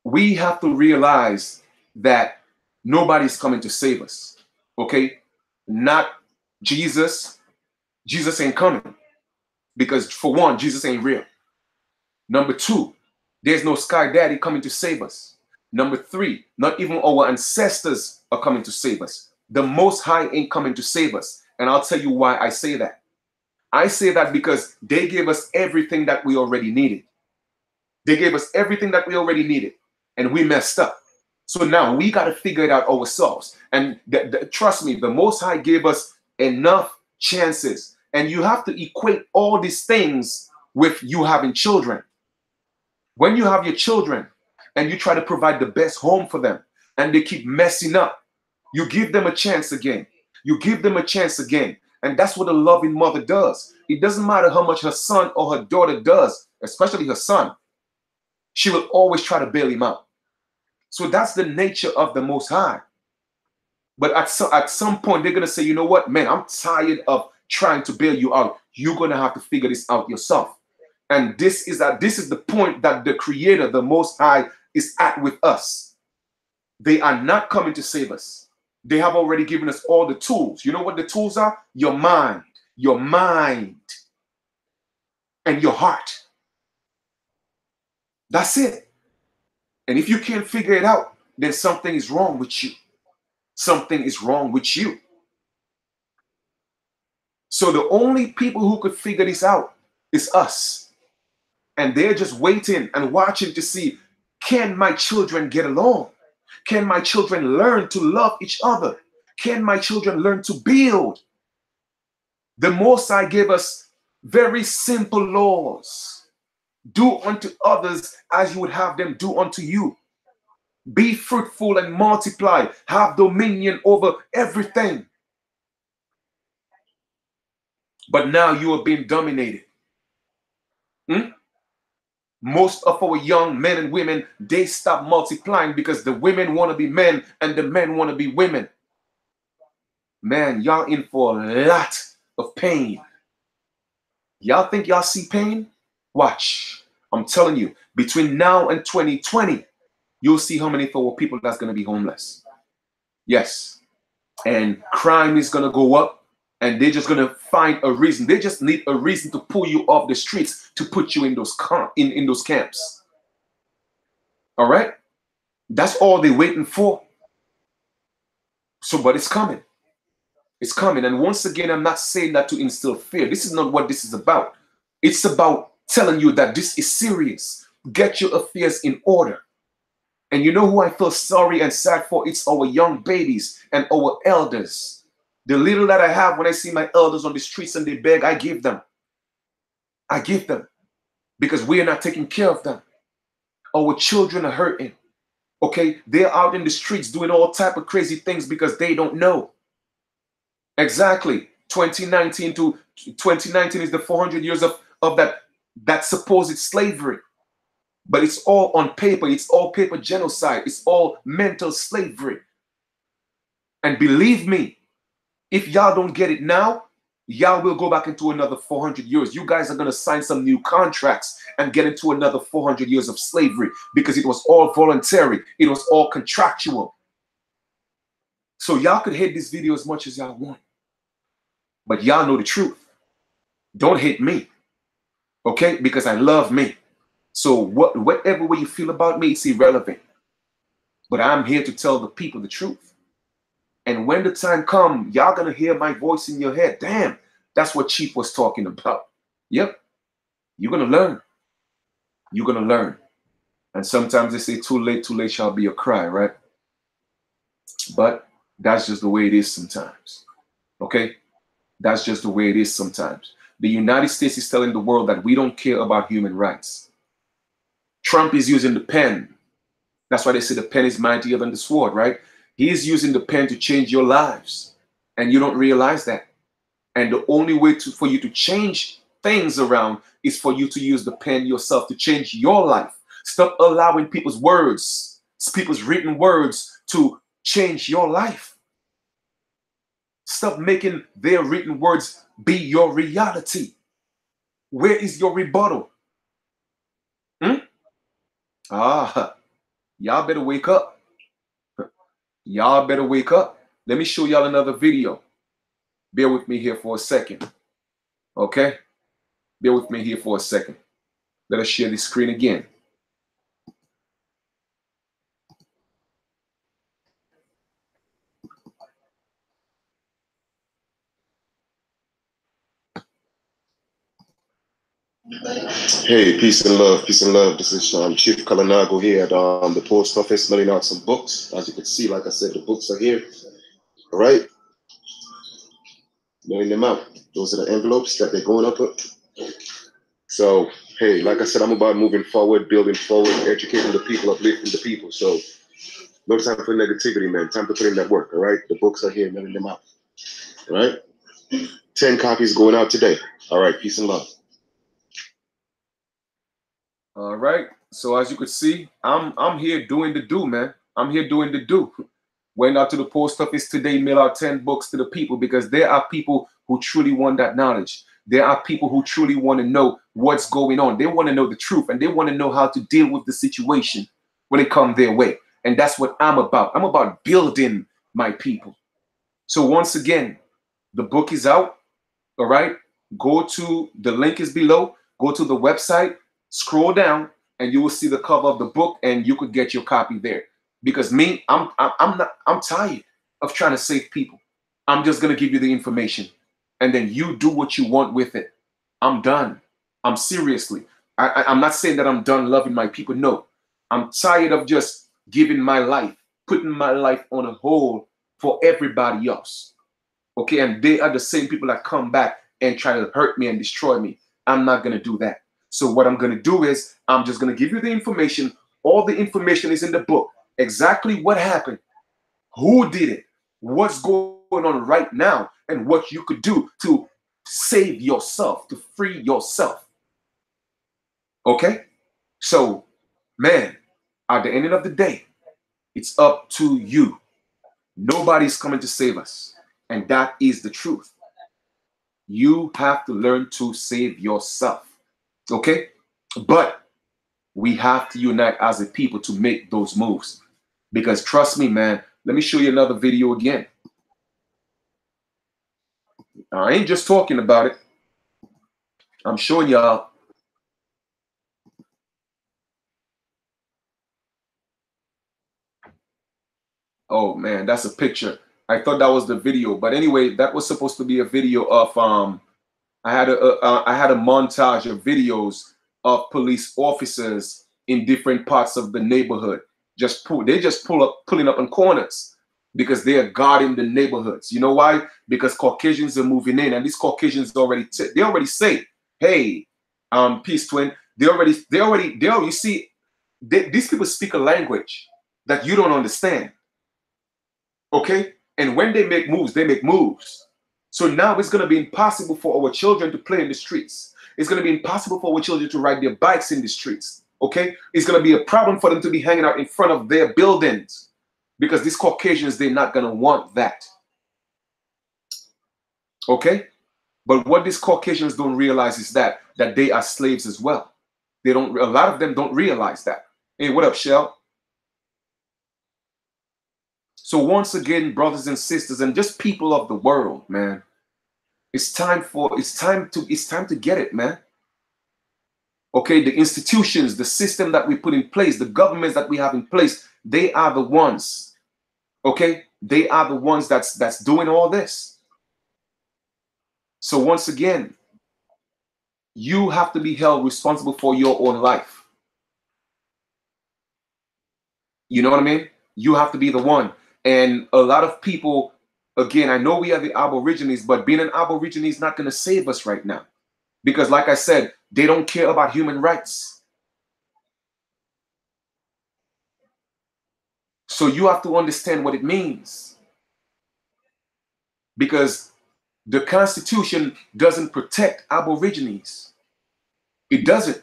We have to realize that nobody's coming to save us. Okay? Not Jesus. Jesus ain't coming. Because for one, Jesus ain't real. Number two, there's no sky daddy coming to save us. Number three, not even our ancestors are coming to save us. The Most High ain't coming to save us. And I'll tell you why I say that. I say that because they gave us everything that we already needed. They gave us everything that we already needed, and we messed up. So now we got to figure it out ourselves. And trust me, the Most High gave us enough chances. And you have to equate all these things with you having children. When you have your children and you try to provide the best home for them and they keep messing up, you give them a chance again. You give them a chance again. And that's what a loving mother does. It doesn't matter how much her son or her daughter does, especially her son. She will always try to bail him out. So that's the nature of the Most High. But at some point, they're going to say, you know what, man, I'm tired of trying to bail you out. You're going to have to figure this out yourself. And this is the point that the Creator, the Most High, is at with us. They are not coming to save us. They have already given us all the tools. You know what the tools are? Your mind, and your heart. That's it. And if you can't figure it out, then something is wrong with you. Something is wrong with you. So the only people who could figure this out is us. And they're just waiting and watching to see, can my children get along? Can my children learn to love each other? Can my children learn to build? The Most High gave us very simple laws. Do unto others as you would have them do unto you. Be fruitful and multiply. Have dominion over everything. But now you are being dominated. Most of our young men and women, they stop multiplying because the women want to be men and the men want to be women. Man, y'all in for a lot of pain. Y'all think y'all see pain? Watch. I'm telling you, between now and 2020, you'll see how many for people that's going to be homeless. Yes. And crime is going to go up. And they're just going to find a reason. They just need a reason to pull you off the streets to put you in those camps. All right? That's all they're waiting for. So, but it's coming. It's coming. And once again, I'm not saying that to instill fear. This is not what this is about. It's about telling you that this is serious. Get your affairs in order. And you know who I feel sorry and sad for? It's our young babies and our elders. The little that I have, when I see my elders on the streets and they beg, I give them. I give them. Because we are not taking care of them. Our children are hurting. Okay? They're out in the streets doing all type of crazy things because they don't know. Exactly. 2019 is the 400 years of that supposed slavery. But it's all on paper. It's all paper genocide. It's all mental slavery. And believe me, if y'all don't get it now, y'all will go back into another 400 years. You guys are going to sign some new contracts and get into another 400 years of slavery because it was all voluntary. It was all contractual. So y'all could hate this video as much as y'all want. But y'all know the truth. Don't hate me. Okay? Because I love me. So whatever way you feel about me, it's irrelevant. But I'm here to tell the people the truth. And when the time comes, y'all going to hear my voice in your head. Damn, that's what Chief was talking about. Yep. You're going to learn. You're going to learn. And sometimes they say too late shall be a cry, right? But that's just the way it is sometimes. Okay? That's just the way it is sometimes. The United States is telling the world that we don't care about human rights. Trump is using the pen. That's why they say the pen is mightier than the sword, right? He is using the pen to change your lives. And you don't realize that. And the only way for you to change things around is for you to use the pen yourself to change your life. Stop allowing people's words, people's written words to change your life. Stop making their written words be your reality. Where is your rebuttal? Y'all better wake up. Y'all better wake up. Let me show y'all another video. Bear with me here for a second. Okay? Bear with me here for a second. Let us share the screen again. Hey, peace and love, peace and love. This is Chief Kalanago here at the post office, letting out some books. As you can see, like I said, the books are here. All right, letting them out. Those are the envelopes that they're going up with. So, hey, like I said, I'm about moving forward, building forward, educating the people, uplifting the people. So, no time for negativity, man. Time to put in that work. All right, the books are here, letting them out. All right, 10 copies going out today. All right, peace and love. All right. So as you could see, I'm here doing the do, man. I'm here doing the do. Went out to the post office today, mail out 10 books to the people because there are people who truly want that knowledge. There are people who truly want to know what's going on. They want to know the truth and they want to know how to deal with the situation. when it comes their way. And that's what I'm about. I'm about building my people. So once again, the book is out. All right. Go to the link is below. Go to the website, scroll down, and you will see the cover of the book, and you could get your copy there. Because me, I'm tired of trying to save people. I'm just gonna give you the information, and then you do what you want with it. I'm done. I'm seriously. I'm not saying that I'm done loving my people. No, I'm tired of just giving my life, putting my life on a hold for everybody else. Okay, and they are the same people that come back and try to hurt me and destroy me. I'm not going to do that. So what I'm going to do is I'm just going to give you the information. All the information is in the book. Exactly what happened, who did it, what's going on right now, and what you could do to save yourself, to free yourself. Okay? So, man, at the end of the day, it's up to you. Nobody's coming to save us. And that is the truth. You have to learn to save yourself. Okay? But we have to unite as a people to make those moves. Because trust me, man, let me show you another video again. I ain't just talking about it. I'm showing y'all. Oh man, that's a picture. I thought that was the video, but anyway, that was supposed to be a video of I had a montage of videos of police officers in different parts of the neighborhood. Pulling up on corners because they are guarding the neighborhoods. You know why? Because Caucasians are moving in, and these Caucasians they already say, "Hey, peace twin." You see, these people speak a language that you don't understand. Okay, and when they make moves, they make moves. So now it's going to be impossible for our children to play in the streets. It's going to be impossible for our children to ride their bikes in the streets. Okay, it's going to be a problem for them to be hanging out in front of their buildings because these Caucasians, they're not going to want that. Okay, but what these Caucasians don't realize is that they are slaves as well. They don't. A lot of them don't realize that. Hey, what up, Shell? So once again, brothers and sisters, and just people of the world, man, it's time to get it, man. Okay, the institutions, the system that we put in place, the governments that we have in place, they are the ones. Okay, they are the ones that's doing all this. So once again, you have to be held responsible for your own life. You know what I mean? You have to be the one. And a lot of people, again, I know we are the Aborigines, but being an Aborigine is not going to save us right now. Because like I said, they don't care about human rights. So you have to understand what it means. Because the Constitution doesn't protect Aborigines. It doesn't.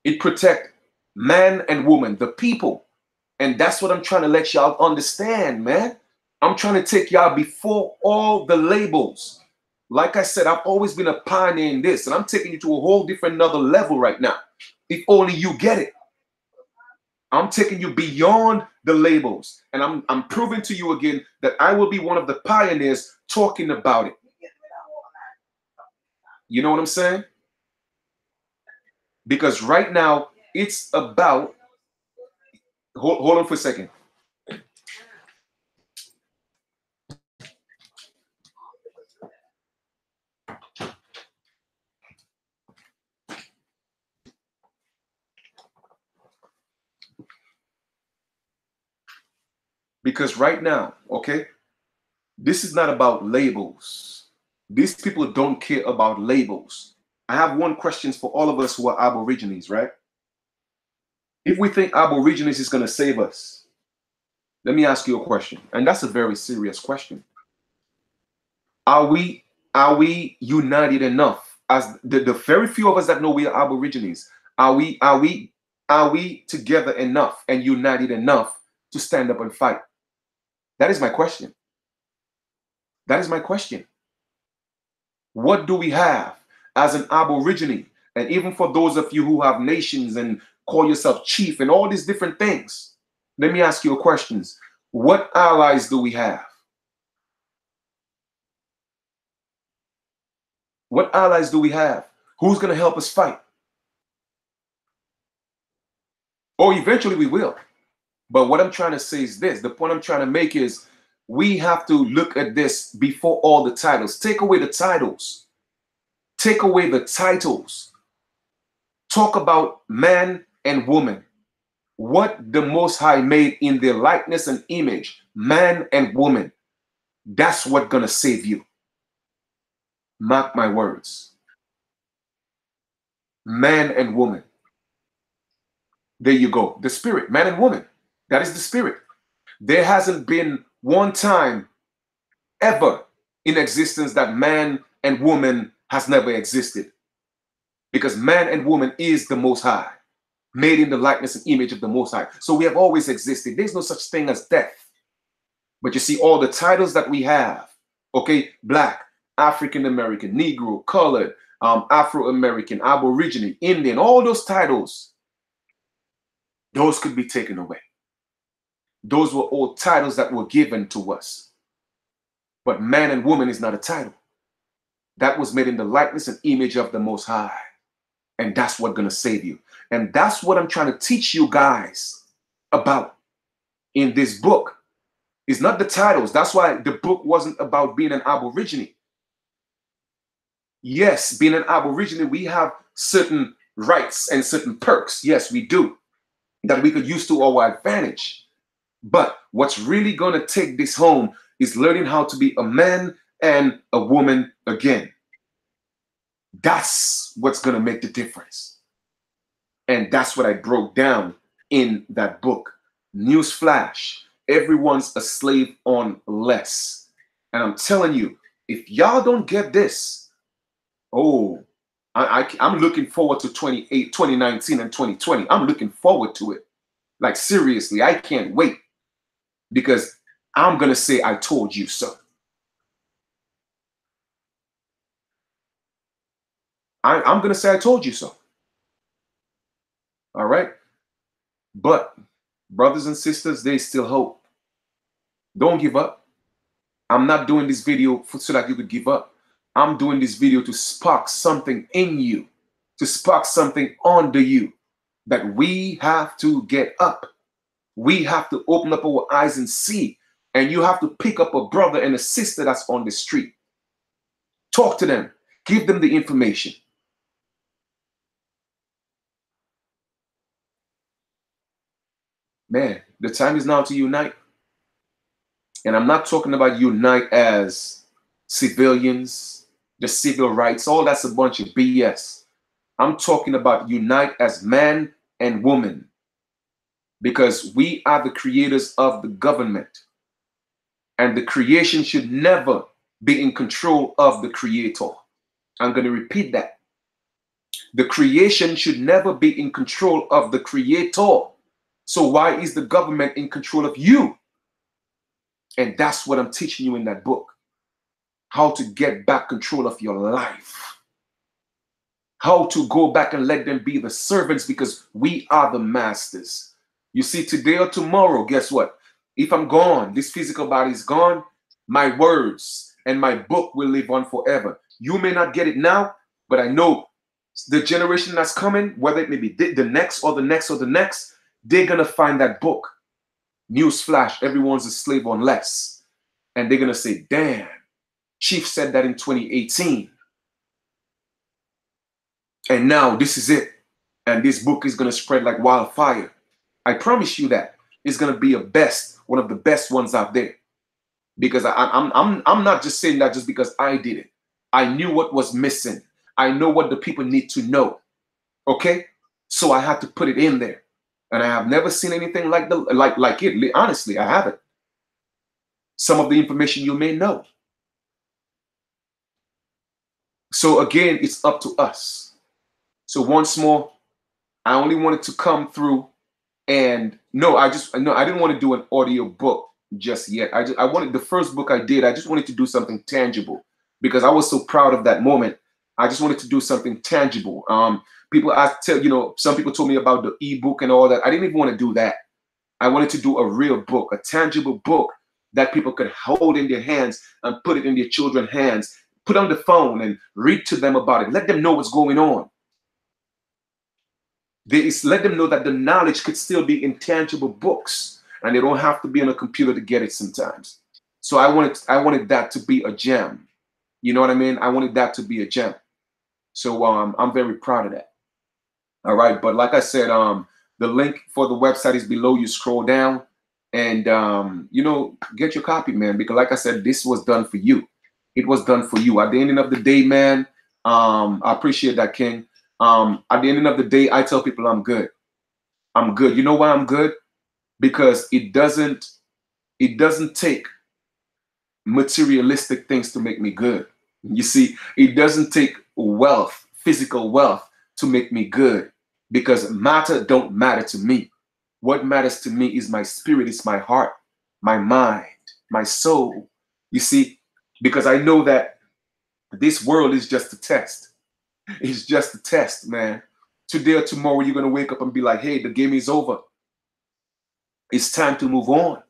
It protects man and woman, the people. And that's what I'm trying to let y'all understand, man. I'm trying to take y'all before all the labels. Like I said, I've always been a pioneer in this, and I'm taking you to a whole different another level right now. If only you get it. I'm taking you beyond the labels, and I'm proving to you again that I will be one of the pioneers talking about it. You know what I'm saying? Because right now it's about, hold on for a second. Because right now, okay, this is not about labels. These people don't care about labels. I have one question for all of us who are Aborigines, right? If we think Aborigines is going to save us, let me ask you a question. And that's a very serious question. Are we united enough? As the very few of us that know we are Aborigines, are we together enough and united enough to stand up and fight? That is my question. That is my question. What do we have as an Aborigine? And even for those of you who have nations and call yourself chief, and all these different things. Let me ask you a question. What allies do we have? What allies do we have? Who's going to help us fight? Or eventually we will. But what I'm trying to say is this. The point I'm trying to make is we have to look at this before all the titles. Take away the titles. Take away the titles. Talk about man and woman. What the Most High made in their likeness and image, man and woman. That's what's going to save you. Mark my words. Man and woman. There you go. The spirit, man and woman. That is the spirit. There hasn't been one time ever in existence that man and woman has never existed. Because man and woman is the Most High, made in the likeness and image of the Most High. So we have always existed. There's no such thing as death. But you see all the titles that we have, okay? Black, African American, Negro, colored, Afro-American, Aborigine, Indian, all those titles, those could be taken away. Those were all titles that were given to us. But man and woman is not a title. That was made in the likeness and image of the Most High. And that's what's going to save you. And that's what I'm trying to teach you guys about in this book. It's not the titles. That's why the book wasn't about being an Aborigine. Yes, being an Aborigine, we have certain rights and certain perks. Yes, we do. That we could use to our advantage. But what's really going to take this home is learning how to be a man and a woman again. That's what's going to make the difference. And that's what I broke down in that book. Newsflash, everyone's a slave on less. And I'm telling you, if y'all don't get this, oh, I'm looking forward to 2019 and 2020. I'm looking forward to it. Like, seriously, I can't wait. Because I'm going to say, I told you so. I'm going to say, I told you so. All right. But brothers and sisters, there's still hope. Don't give up. I'm not doing this video so that you could give up. I'm doing this video to spark something in you, to spark something under you, that we have to get up. We have to open up our eyes and see. And you have to pick up a brother and a sister that's on the street. Talk to them. Give them the information. Man, the time is now to unite. And I'm not talking about unite as civilians, the civil rights, all that's a bunch of BS. I'm talking about unite as man and woman. Because we are the creators of the government. And the creation should never be in control of the creator. I'm going to repeat that. The creation should never be in control of the creator. So why is the government in control of you? And that's what I'm teaching you in that book. How to get back control of your life. How to go back and let them be the servants, because we are the masters. You see, today or tomorrow, guess what? If I'm gone, this physical body is gone, my words and my book will live on forever. You may not get it now, but I know the generation that's coming, whether it may be the next or the next or the next, they're going to find that book. Newsflash, everyone's a slave on less. And they're going to say, damn, Chief said that in 2018. And now this is it. And this book is going to spread like wildfire. I promise you that. It's going to be one of the best ones out there. Because I'm not just saying that just because I did it. I knew what was missing. I know what the people need to know. Okay? So I had to put it in there. And I have never seen anything like it. Honestly, I haven't. Some of the information you may know. So again, it's up to us. So once more, I only wanted to come through. And I didn't want to do an audio book just yet. I wanted, the first book I did, I just wanted to do something tangible because I was so proud of that moment. I just wanted to do something tangible. People, I tell you know, some people told me about the ebook and all that. I didn't even want to do that. I wanted to do a real book, a tangible book that people could hold in their hands and put it in their children's hands, put on the phone and read to them about it. Let them know what's going on. Let them know that the knowledge could still be in tangible books, and they don't have to be on a computer to get it sometimes. So I wanted that to be a gem. You know what I mean? I wanted that to be a gem. So I'm very proud of that. All right, but like I said, the link for the website is below. You scroll down, and you know, get your copy, man. Because like I said, this was done for you. It was done for you. At the end of the day, man, I appreciate that, King. At the end of the day, I tell people I'm good. I'm good. You know why I'm good? Because it doesn't take materialistic things to make me good. You see, it doesn't take wealth, physical wealth, to make me good, because matter don't matter to me. What matters to me is my spirit, is my heart, my mind, my soul. You see, because I know that this world is just a test. It's just a test, man. Today or tomorrow, you're going to wake up and be like, hey, the game is over. It's time to move on.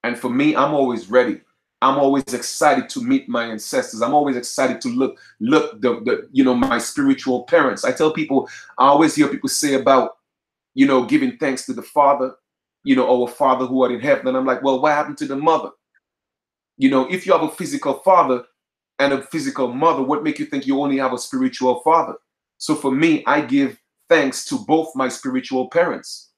And for me, I'm always ready. I'm always excited to meet my ancestors. I'm always excited to look you know, my spiritual parents. I tell people, I always hear people say about, you know, giving thanks to the Father, you know, our Father who art in heaven. And I'm like, well, what happened to the mother? You know, if you have a physical father and a physical mother, what make you think you only have a spiritual father? So for me, I give thanks to both my spiritual parents.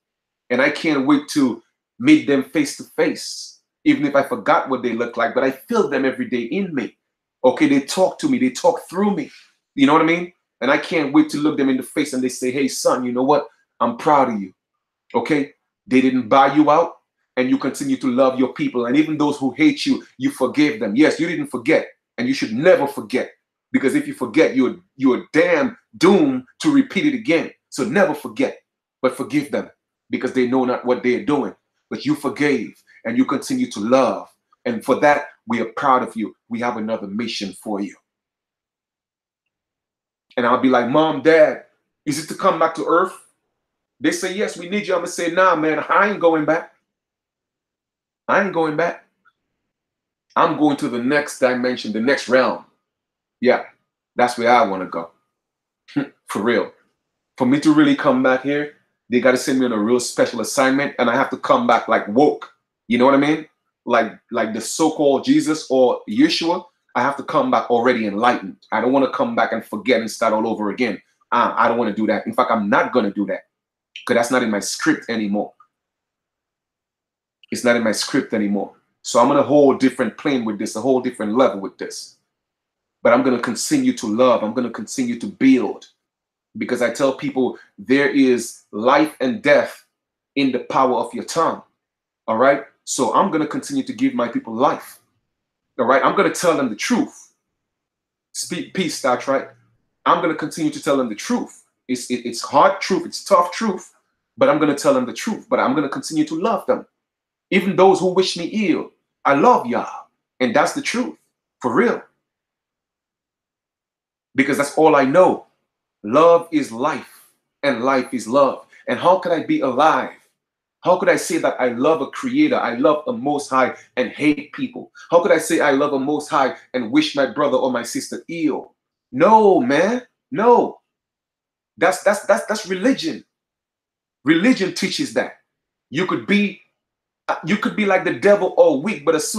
And I can't wait to meet them face to face, even if I forgot what they look like, but I feel them every day in me. Okay, they talk to me, they talk through me. You know what I mean? And I can't wait to look them in the face and they say, hey, son, you know what? I'm proud of you. Okay? They didn't buy you out, and you continue to love your people. And even those who hate you, you forgive them. Yes, you didn't forget, and you should never forget. Because if you forget, you're damn doomed to repeat it again. So never forget, but forgive them, because they know not what they're doing. But you forgave, and you continue to love. And for that, we are proud of you. We have another mission for you. And I'll be like, Mom, Dad, is it to come back to earth? They say, yes, we need you. I'm going to say, nah, man, I ain't going back. I ain't going back. I'm going to the next dimension, the next realm. Yeah, that's where I want to go. For real. For me to really come back here, they got to send me on a real special assignment, and I have to come back like woke. You know what I mean? Like the so-called Jesus or Yeshua, I have to come back already enlightened. I don't want to come back and forget and start all over again. I don't want to do that. In fact, I'm not going to do that, because that's not in my script anymore. It's not in my script anymore. So I'm on a whole different plane with this, a whole different level with this. But I'm going to continue to love. I'm going to continue to build. Because I tell people there is life and death in the power of your tongue. All right? So I'm going to continue to give my people life. All right? I'm going to tell them the truth. Speak peace, Star Trek. I'm going to continue to tell them the truth. It's hard truth. It's tough truth. But I'm going to tell them the truth. But I'm going to continue to love them. Even those who wish me ill, I love y'all. And that's the truth. For real. Because that's all I know. Love is life, and life is love. And how could I be alive? How could I say that I love a creator, I love a most high, and hate people? How could I say I love a most high and wish my brother or my sister ill? No, man. No. That's religion. Religion teaches that. You could be like the devil all week, but as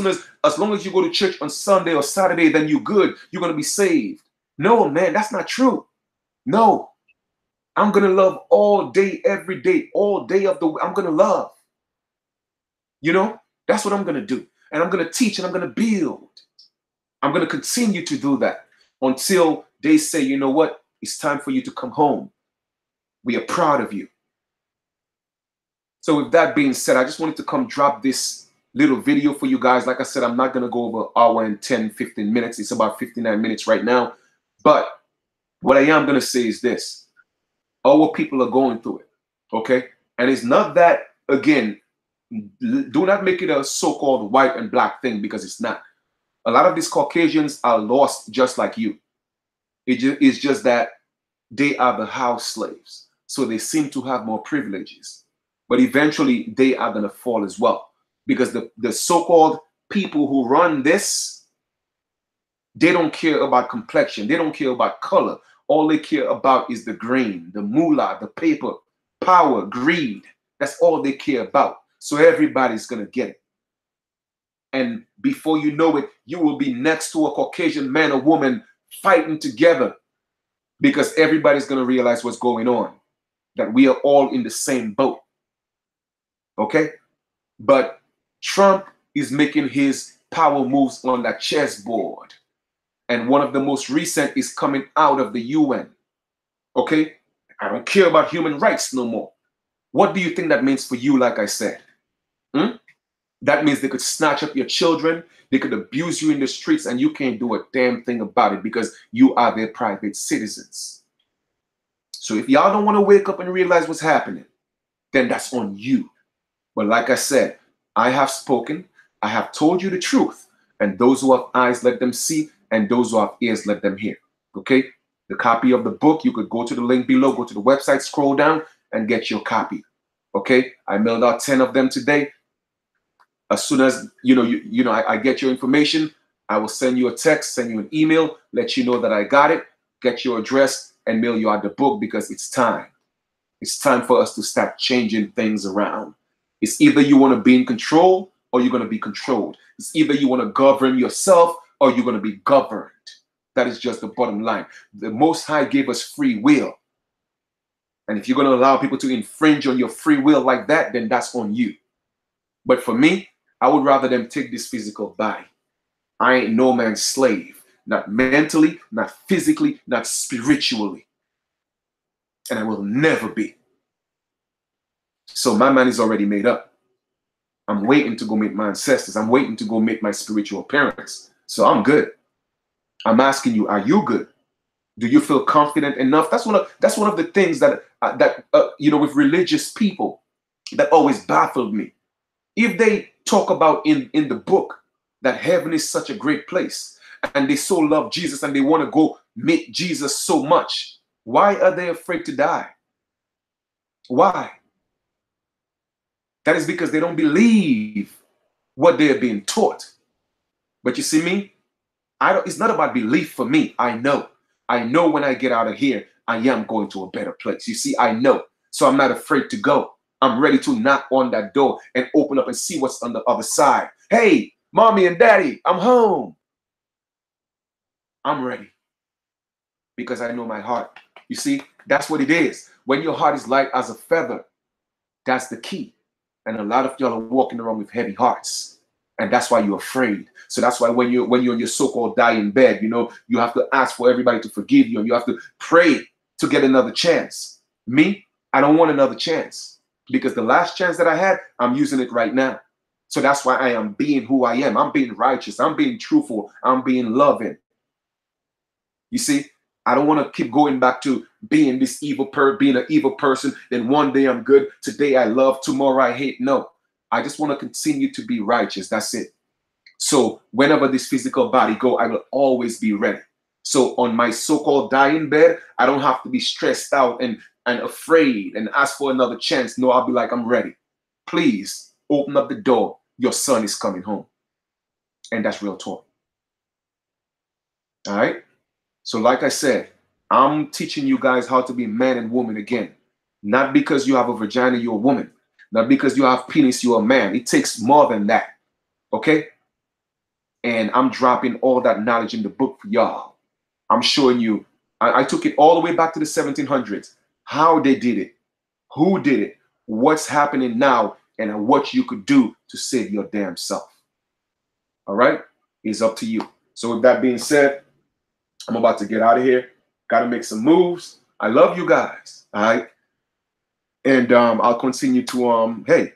long as you go to church on Sunday or Saturday, then you're good. You're going to be saved. No, man, that's not true. No. I'm going to love all day, every day, all day of the week. I'm going to love. You know, that's what I'm going to do. And I'm going to teach, and I'm going to build. I'm going to continue to do that until they say, you know what? It's time for you to come home. We are proud of you. So with that being said, I just wanted to come drop this little video for you guys. Like I said, I'm not going to go over an hour and 10, 15 minutes. It's about 59 minutes right now. But what I am going to say is this. Our people are going through it, okay? And it's not that, again, do not make it a so-called white and black thing, because it's not. A lot of these Caucasians are lost just like you. It's just that they are the house slaves. So they seem to have more privileges. But eventually they are going to fall as well. Because the so-called people who run this, they don't care about complexion. They don't care about color. All they care about is the grain, the moolah, the paper, power, greed. That's all they care about. So everybody's going to get it. And before you know it, you will be next to a Caucasian man or woman fighting together, because everybody's going to realize what's going on, that we are all in the same boat. Okay? But Trump is making his power moves on that chessboard. And one of the most recent is coming out of the UN. Okay? I don't care about human rights no more. What do you think that means for you, like I said? That means they could snatch up your children, they could abuse you in the streets, and you can't do a damn thing about it because you are their private citizens. So if y'all don't want to wake up and realize what's happening, then that's on you. But like I said, I have spoken, I have told you the truth, and those who have eyes, let them see, and those who have ears, let them hear. Okay? The copy of the book, you could go to the link below, go to the website, scroll down, and get your copy. Okay? I mailed out 10 of them today. As soon as I get your information, I will send you a text, send you an email, let you know that I got it, get your address, and mail you out the book, because it's time. It's time for us to start changing things around. It's either you want to be in control or you're going to be controlled. It's either you want to govern yourself or you're going to be governed. That is just the bottom line. The Most High gave us free will. And if you're going to allow people to infringe on your free will like that, then that's on you. But for me, I would rather them take this physical body. I ain't no man's slave. Not mentally, not physically, not spiritually. And I will never be. So my mind is already made up. I'm waiting to go meet my ancestors. I'm waiting to go meet my spiritual parents. So I'm good. I'm asking you, are you good? Do you feel confident enough? That's one of the things that with religious people that always baffled me. If they talk about in the book that heaven is such a great place, and they so love Jesus and they want to go meet Jesus so much, why are they afraid to die? Why? That is because they don't believe what they're being taught. But you see me, it's not about belief for me. I know when I get out of here, I am going to a better place. You see, I know. So I'm not afraid to go. I'm ready to knock on that door and open up and see what's on the other side. Hey, mommy and daddy, I'm home. I'm ready because I know my heart. You see, that's what it is. When your heart is light as a feather, that's the key. And a lot of y'all are walking around with heavy hearts. And that's why you're afraid. So that's why when you're in your so-called dying bed, you have to ask for everybody to forgive you, and you have to pray to get another chance. Me, I don't want another chance, because the last chance that I had, I'm using it right now. So that's why I am being who I am. I'm being righteous. I'm being truthful. I'm being loving. You see, I don't want to keep going back to being this being an evil person. Then one day I'm good. Today I love. Tomorrow I hate. No, I just want to continue to be righteous. That's it. So whenever this physical body go, I will always be ready. So on my so-called dying bed, I don't have to be stressed out and afraid and ask for another chance. No, I'll be like, I'm ready. Please open up the door. Your son is coming home. And that's real talk. All right. So like I said, I'm teaching you guys how to be man and woman again. Not because you have a vagina, you're a woman. Not because you have penis, you're a man. It takes more than that. Okay? And I'm dropping all that knowledge in the book for y'all. I'm showing you. I took it all the way back to the 1700s. How they did it. Who did it. What's happening now. And what you could do to save your damn self. All right? It's up to you. So with that being said, I'm about to get out of here. Got to make some moves. I love you guys. All right. And I'll continue to, hey,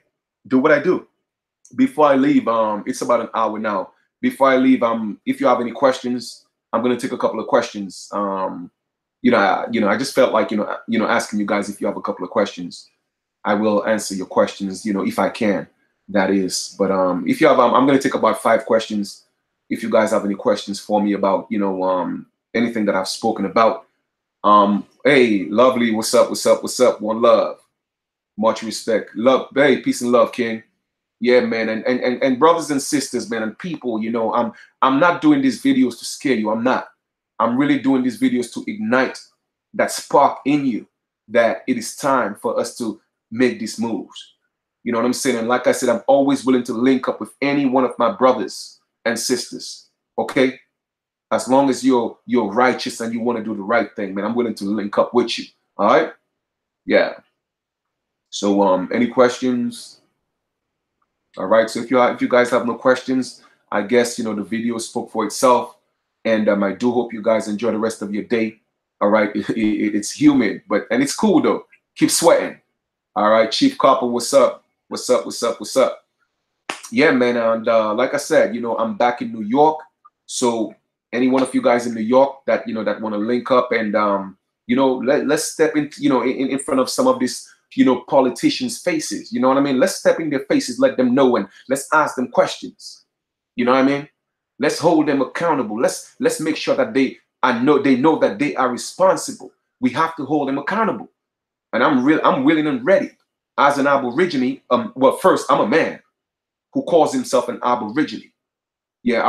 do what I do. Before I leave, it's about an hour now. Before I leave, if you have any questions, I'm going to take a couple of questions. I just felt like, asking you guys if you have a couple of questions. I will answer your questions, if I can, that is. But if you have, I'm going to take about 5 questions. If you guys have any questions for me about, anything that I've spoken about, Hey, lovely, what's up, what's up, what's up? One love, much respect, love, hey, peace and love, King. Yeah, man, and brothers and sisters, man, and people, you know, I'm not doing these videos to scare you. I'm not. I'm really doing these videos to ignite that spark in you that it is time for us to make these moves. You know what I'm saying? And like I said, I'm always willing to link up with any one of my brothers and sisters. Okay? As long as you're righteous and you want to do the right thing, man, I'm willing to link up with you. All right? Yeah. So any questions? All right. So if you guys have no questions, I guess you know the video spoke for itself. And I do hope you guys enjoy the rest of your day. All right. It's humid, and it's cool though. Keep sweating. All right, Chief Copper, what's up? What's up? What's up? What's up? Yeah, man. And like I said, you know, I'm back in New York. So any one of you guys in New York that you know that want to link up and you know let's step into you know in front of some of these you know politicians' faces. You know what I mean? Let's step in their faces, let them know, and let's ask them questions. You know what I mean? Let's hold them accountable. Let's make sure that they know that they are responsible. We have to hold them accountable. And I'm willing and ready as an Aborigine. Well, first, I'm a man who calls himself an Aborigine. Yeah,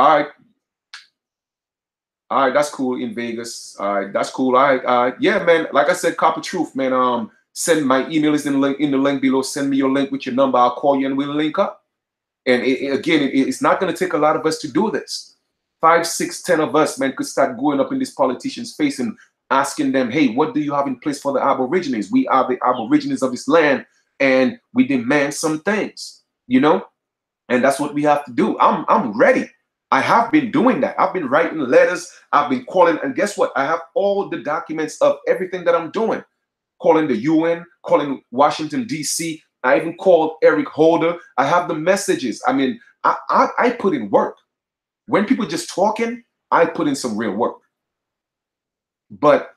all right, that's cool in Vegas. All right, that's cool. All right, yeah, man. Like I said, copy truth, man. Send my email is in the link below. Send me your link with your number. I'll call you and we'll link up. And it's not going to take a lot of us to do this. 5, 6, 10 of us, man, could start going up in this politician's face and asking them, hey, what do you have in place for the Aborigines? We are the Aborigines of this land, and we demand some things, you know? And that's what we have to do. I'm ready. I have been doing that. I've been writing letters. I've been calling, and guess what? I have all the documents of everything that I'm doing. Calling the UN, calling Washington, D.C. I even called Eric Holder. I have the messages. I mean, I put in work. When people just talking, I put in some real work. But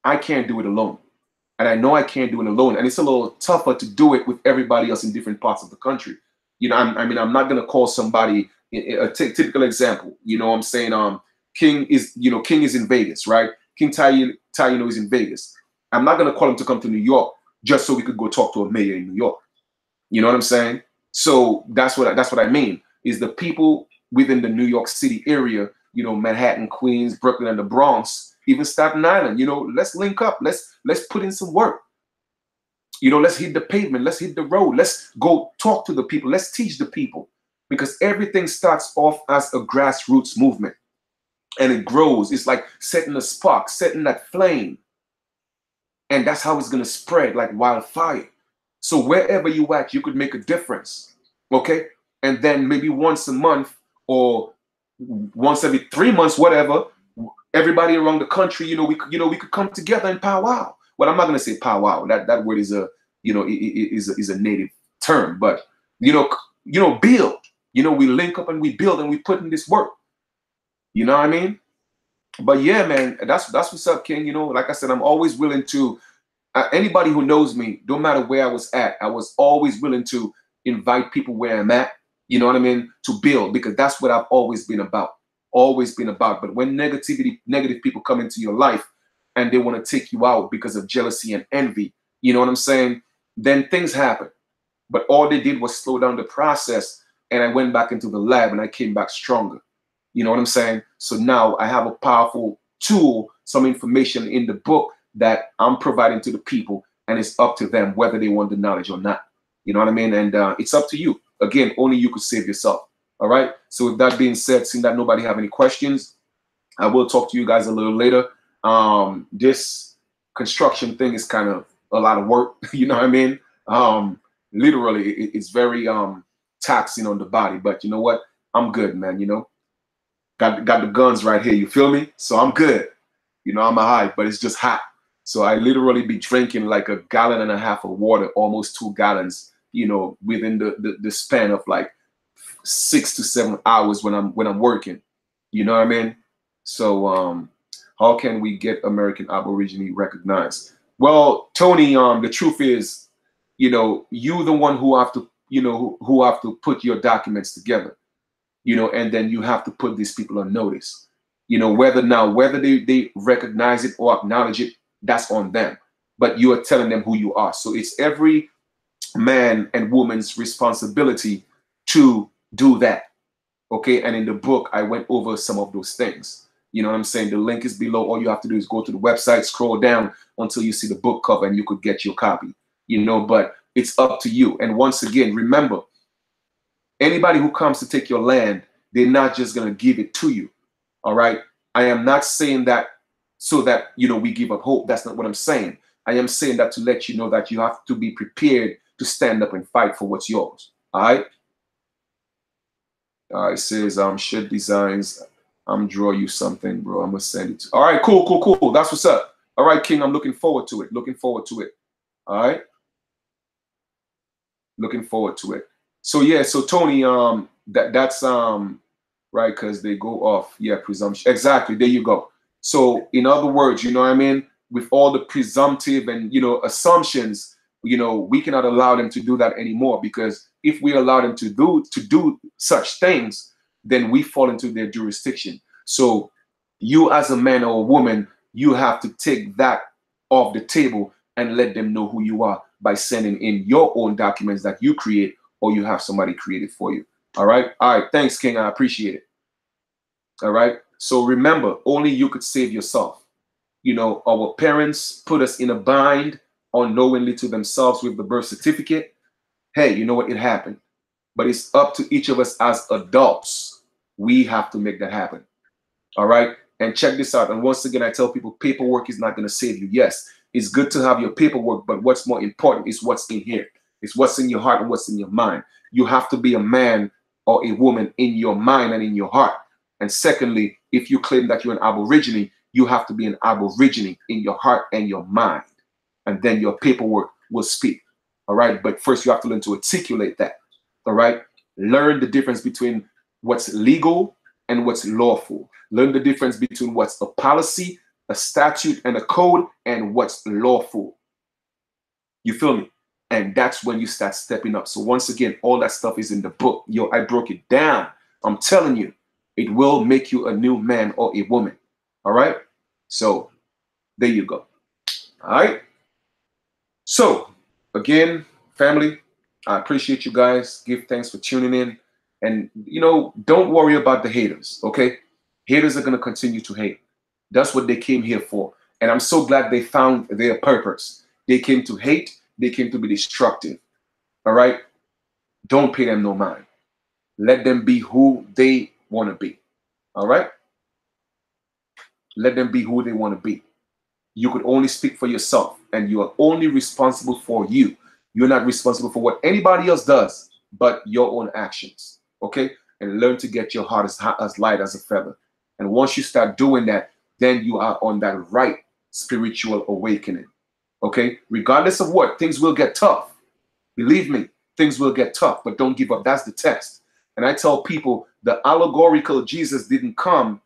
I can't do it alone. And I know I can't do it alone. And it's a little tougher to do it with everybody else in different parts of the country. You know, I mean, I'm not going to call somebody a typical example. You know what I'm saying? King is in Vegas, right? King Taino is in Vegas. I'm not going to call him to come to New York just so we could go talk to a mayor in New York. You know what I'm saying? So that's what I mean, is the people within the New York City area, you know, Manhattan, Queens, Brooklyn, and the Bronx, even Staten Island, you know, let's link up. Let's put in some work. You know, let's hit the pavement. Let's hit the road. Let's go talk to the people. Let's teach the people. Because everything starts off as a grassroots movement. And it grows. It's like setting a spark, setting that flame. And that's how it's going to spread like wildfire. So wherever you at, you could make a difference. Okay? And then maybe once a month or once every 3 months, whatever, everybody around the country, we could come together and powwow. Well, I'm not going to say powwow. That word is is a native term, but build. We link up and we build and we put in this work. You know what I mean? But yeah, man, that's what's up, King. Like I said, I'm always willing to. Anybody who knows me, no matter where I was at, I was always willing to invite people where I'm at. You know what I mean? To build, because that's what I've always been about. Always been about. But when negative people come into your life and they want to take you out because of jealousy and envy, you know what I'm saying? Then things happen. But all they did was slow down the process, and I went back into the lab and I came back stronger. You know what I'm saying? So now I have a powerful tool, some information in the book that I'm providing to the people, and it's up to them whether they want the knowledge or not. You know what I mean? And it's up to you. Again, only you could save yourself. All right. So with that being said, seeing that nobody have any questions, I will talk to you guys a little later. This construction thing is kind of a lot of work. You know what I mean? Literally, it's very taxing on the body. But you know what? I'm good, man. Got the guns right here. You feel me? So I'm good. I'm a high, but it's just hot. So I literally be drinking like 1.5 gallons of water, almost 2 gallons, within the span of like 6 to 7 hours when I'm working. You know what I mean? So how can we get American Aborigine recognized? Well, Tony, the truth is, you the one who have to, who have to put your documents together, and then you have to put these people on notice. Whether they recognize it or acknowledge it, that's on them. But you are telling them who you are. So it's every man and woman's responsibility to do that. Okay. And in the book, I went over some of those things. You know what I'm saying? The link is below. All you have to do is go to the website, scroll down until you see the book cover, and you could get your copy. You know, but it's up to you. And once again, remember, anybody who comes to take your land, they're not just going to give it to you. All right. I am not saying that so that, you know, we give up hope. That's not what I'm saying. I am saying that to let you know that you have to be prepared to stand up and fight for what's yours. All right. It says, shed designs. I'm draw you something, bro. I'm gonna send it. All right, cool, cool, cool. That's what's up. All right, King. I'm looking forward to it. Looking forward to it. All right. Looking forward to it. So yeah, so Tony, that's right, because they go off. Yeah, presumption. Exactly. There you go. So in other words, you know what I mean? With all the presumptive and, you know, assumptions, you know, we cannot allow them to do that anymore, because if we allow them to do such things, then we fall into their jurisdiction. So you as a man or a woman, you have to take that off the table and let them know who you are by sending in your own documents that you create, or you have somebody create it for you. All right. All right. Thanks, King. I appreciate it. All right. So remember, only you could save yourself. You know, our parents put us in a bind unknowingly to themselves with the birth certificate. Hey, you know what? It happened. But it's up to each of us as adults. We have to make that happen. All right. And check this out. And once again, I tell people paperwork is not going to save you. Yes, it's good to have your paperwork, but what's more important is what's in here. It's what's in your heart and what's in your mind. You have to be a man or a woman in your mind and in your heart. And secondly, if you claim that you're an Aborigine, you have to be an Aborigine in your heart and your mind. And then your paperwork will speak. All right. But first, you have to learn to articulate that. All right. Learn the difference between what's legal and what's lawful. Learn the difference between what's a policy, a statute, and a code, and what's lawful. You feel me? And that's when you start stepping up. So once again, all that stuff is in the book. Yo, I broke it down. I'm telling you, it will make you a new man or a woman. All right? So there you go. All right? So again, family, I appreciate you guys. Give thanks for tuning in. And, you know, don't worry about the haters, okay? Haters are going to continue to hate. That's what they came here for. And I'm so glad they found their purpose. They came to hate. They came to be destructive. All right? Don't pay them no mind. Let them be who they want to be. All right? Let them be who they want to be. You could only speak for yourself, and you are only responsible for you. You're not responsible for what anybody else does, but your own actions. Okay? And learn to get your heart as light as a feather. And once you start doing that, then you are on that right spiritual awakening. Okay? Regardless of what, things will get tough. Believe me, things will get tough, but don't give up. That's the test. And I tell people the allegorical Jesus didn't come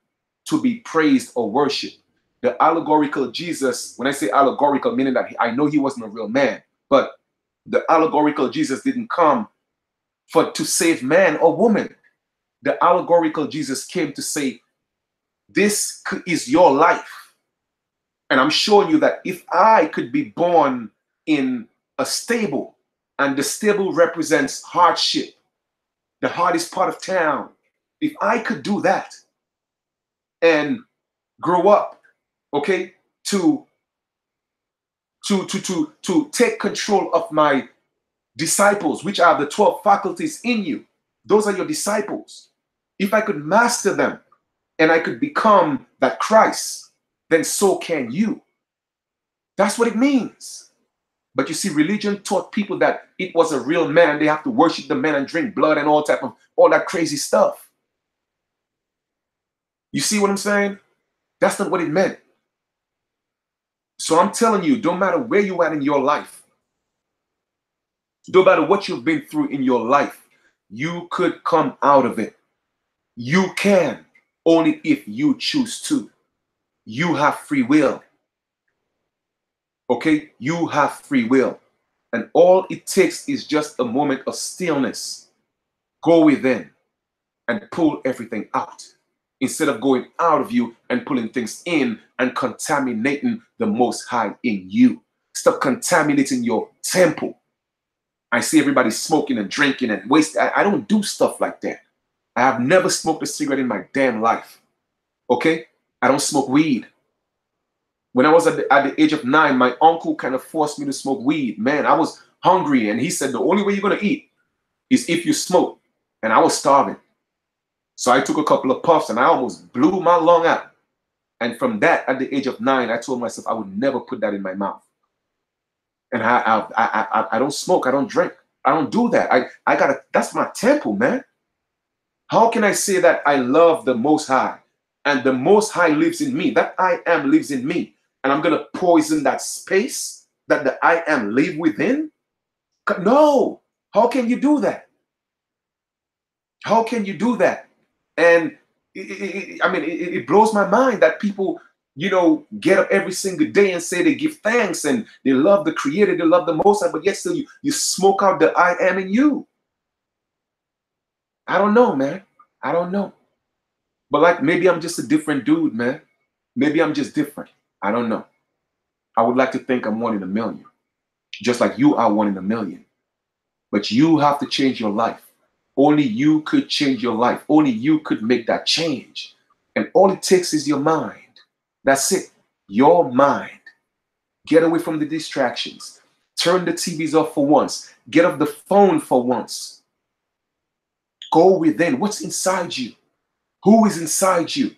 to be praised or worshiped. The allegorical Jesus, when I say allegorical, meaning that I know he wasn't a real man, but the allegorical Jesus didn't come to save man or woman. The allegorical Jesus came to say, this is your life. And I'm showing you that if I could be born in a stable, and the stable represents hardship, the hardest part of town, if I could do that and grow up, okay, to take control of my disciples, which are the 12 faculties in you. Those are your disciples. If I could master them and I could become that Christ, then so can you. That's what it means. But you see, religion taught people that it was a real man. They have to worship the man and drink blood and all that crazy stuff. You see what I'm saying? That's not what it meant. So I'm telling you, no matter where you are in your life, no matter what you've been through in your life, you could come out of it. You can, only if you choose to. You have free will. Okay? You have free will. And all it takes is just a moment of stillness. Go within and pull everything out instead of going out of you and pulling things in and contaminating the Most High in you. Stop contaminating your temple. I see everybody smoking and drinking and wasting. I don't do stuff like that. I have never smoked a cigarette in my damn life. Okay? I don't smoke weed. When I was at the age of 9, my uncle kind of forced me to smoke weed. Man, I was hungry, and he said the only way you're going to eat is if you smoke. And I was starving. So I took a couple of puffs, and I almost blew my lung out. And from that, at the age of 9, I told myself I would never put that in my mouth. And I don't smoke. I don't drink. I don't do that. That's my temple, man. How can I say that I love the Most High and the Most High lives in me? That I am lives in me. And I'm going to poison that space that the I am live within? No. How can you do that? How can you do that? And it blows my mind that people, get up every single day and say they give thanks and they love the Creator, they love the Most High, but yet still you smoke out the I am in you. I don't know, man. I don't know. But like, maybe I'm just a different dude, man. Maybe I'm just different. I don't know. I would like to think I'm 1 in a million, just like you are 1 in a million. But you have to change your life. Only you could change your life. Only you could make that change. And all it takes is your mind. That's it. Your mind. Get away from the distractions. Turn the TVs off for once. Get off the phone for once. Go within. What's inside you? Who is inside you?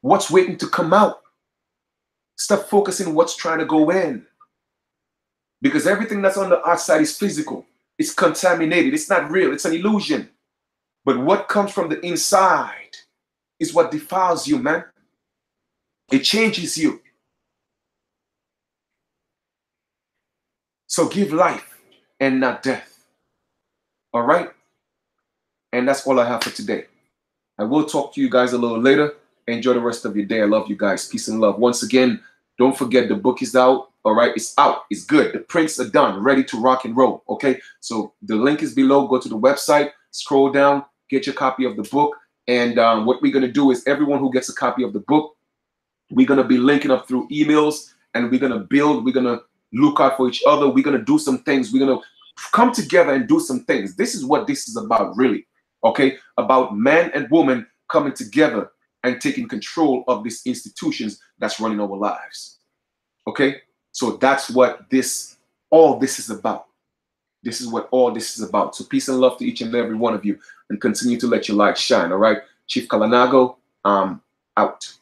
What's waiting to come out? Stop focusing on what's trying to go in. Because everything that's on the outside is physical. It's contaminated. It's not real. It's an illusion. But what comes from the inside is what defiles you, man. It changes you. So give life and not death. All right? And that's all I have for today. I will talk to you guys a little later. Enjoy the rest of your day. I love you guys. Peace and love. Once again, don't forget the book is out. All right, it's out. It's good. The prints are done. Ready to rock and roll. Okay, so the link is below. Go to the website. Scroll down. Get your copy of the book. And what we're going to do is everyone who gets a copy of the book, we're going to be linking up through emails. And we're going to build. We're going to look out for each other. We're going to do some things. We're going to come together and do some things. This is what this is about, really. Okay, about man and woman coming together and taking control of these institutions that's running our lives. Okay, so that's what all this is about. This is what all this is about. So peace and love to each and every one of you, and continue to let your light shine. All right, Chief Kalanago, out.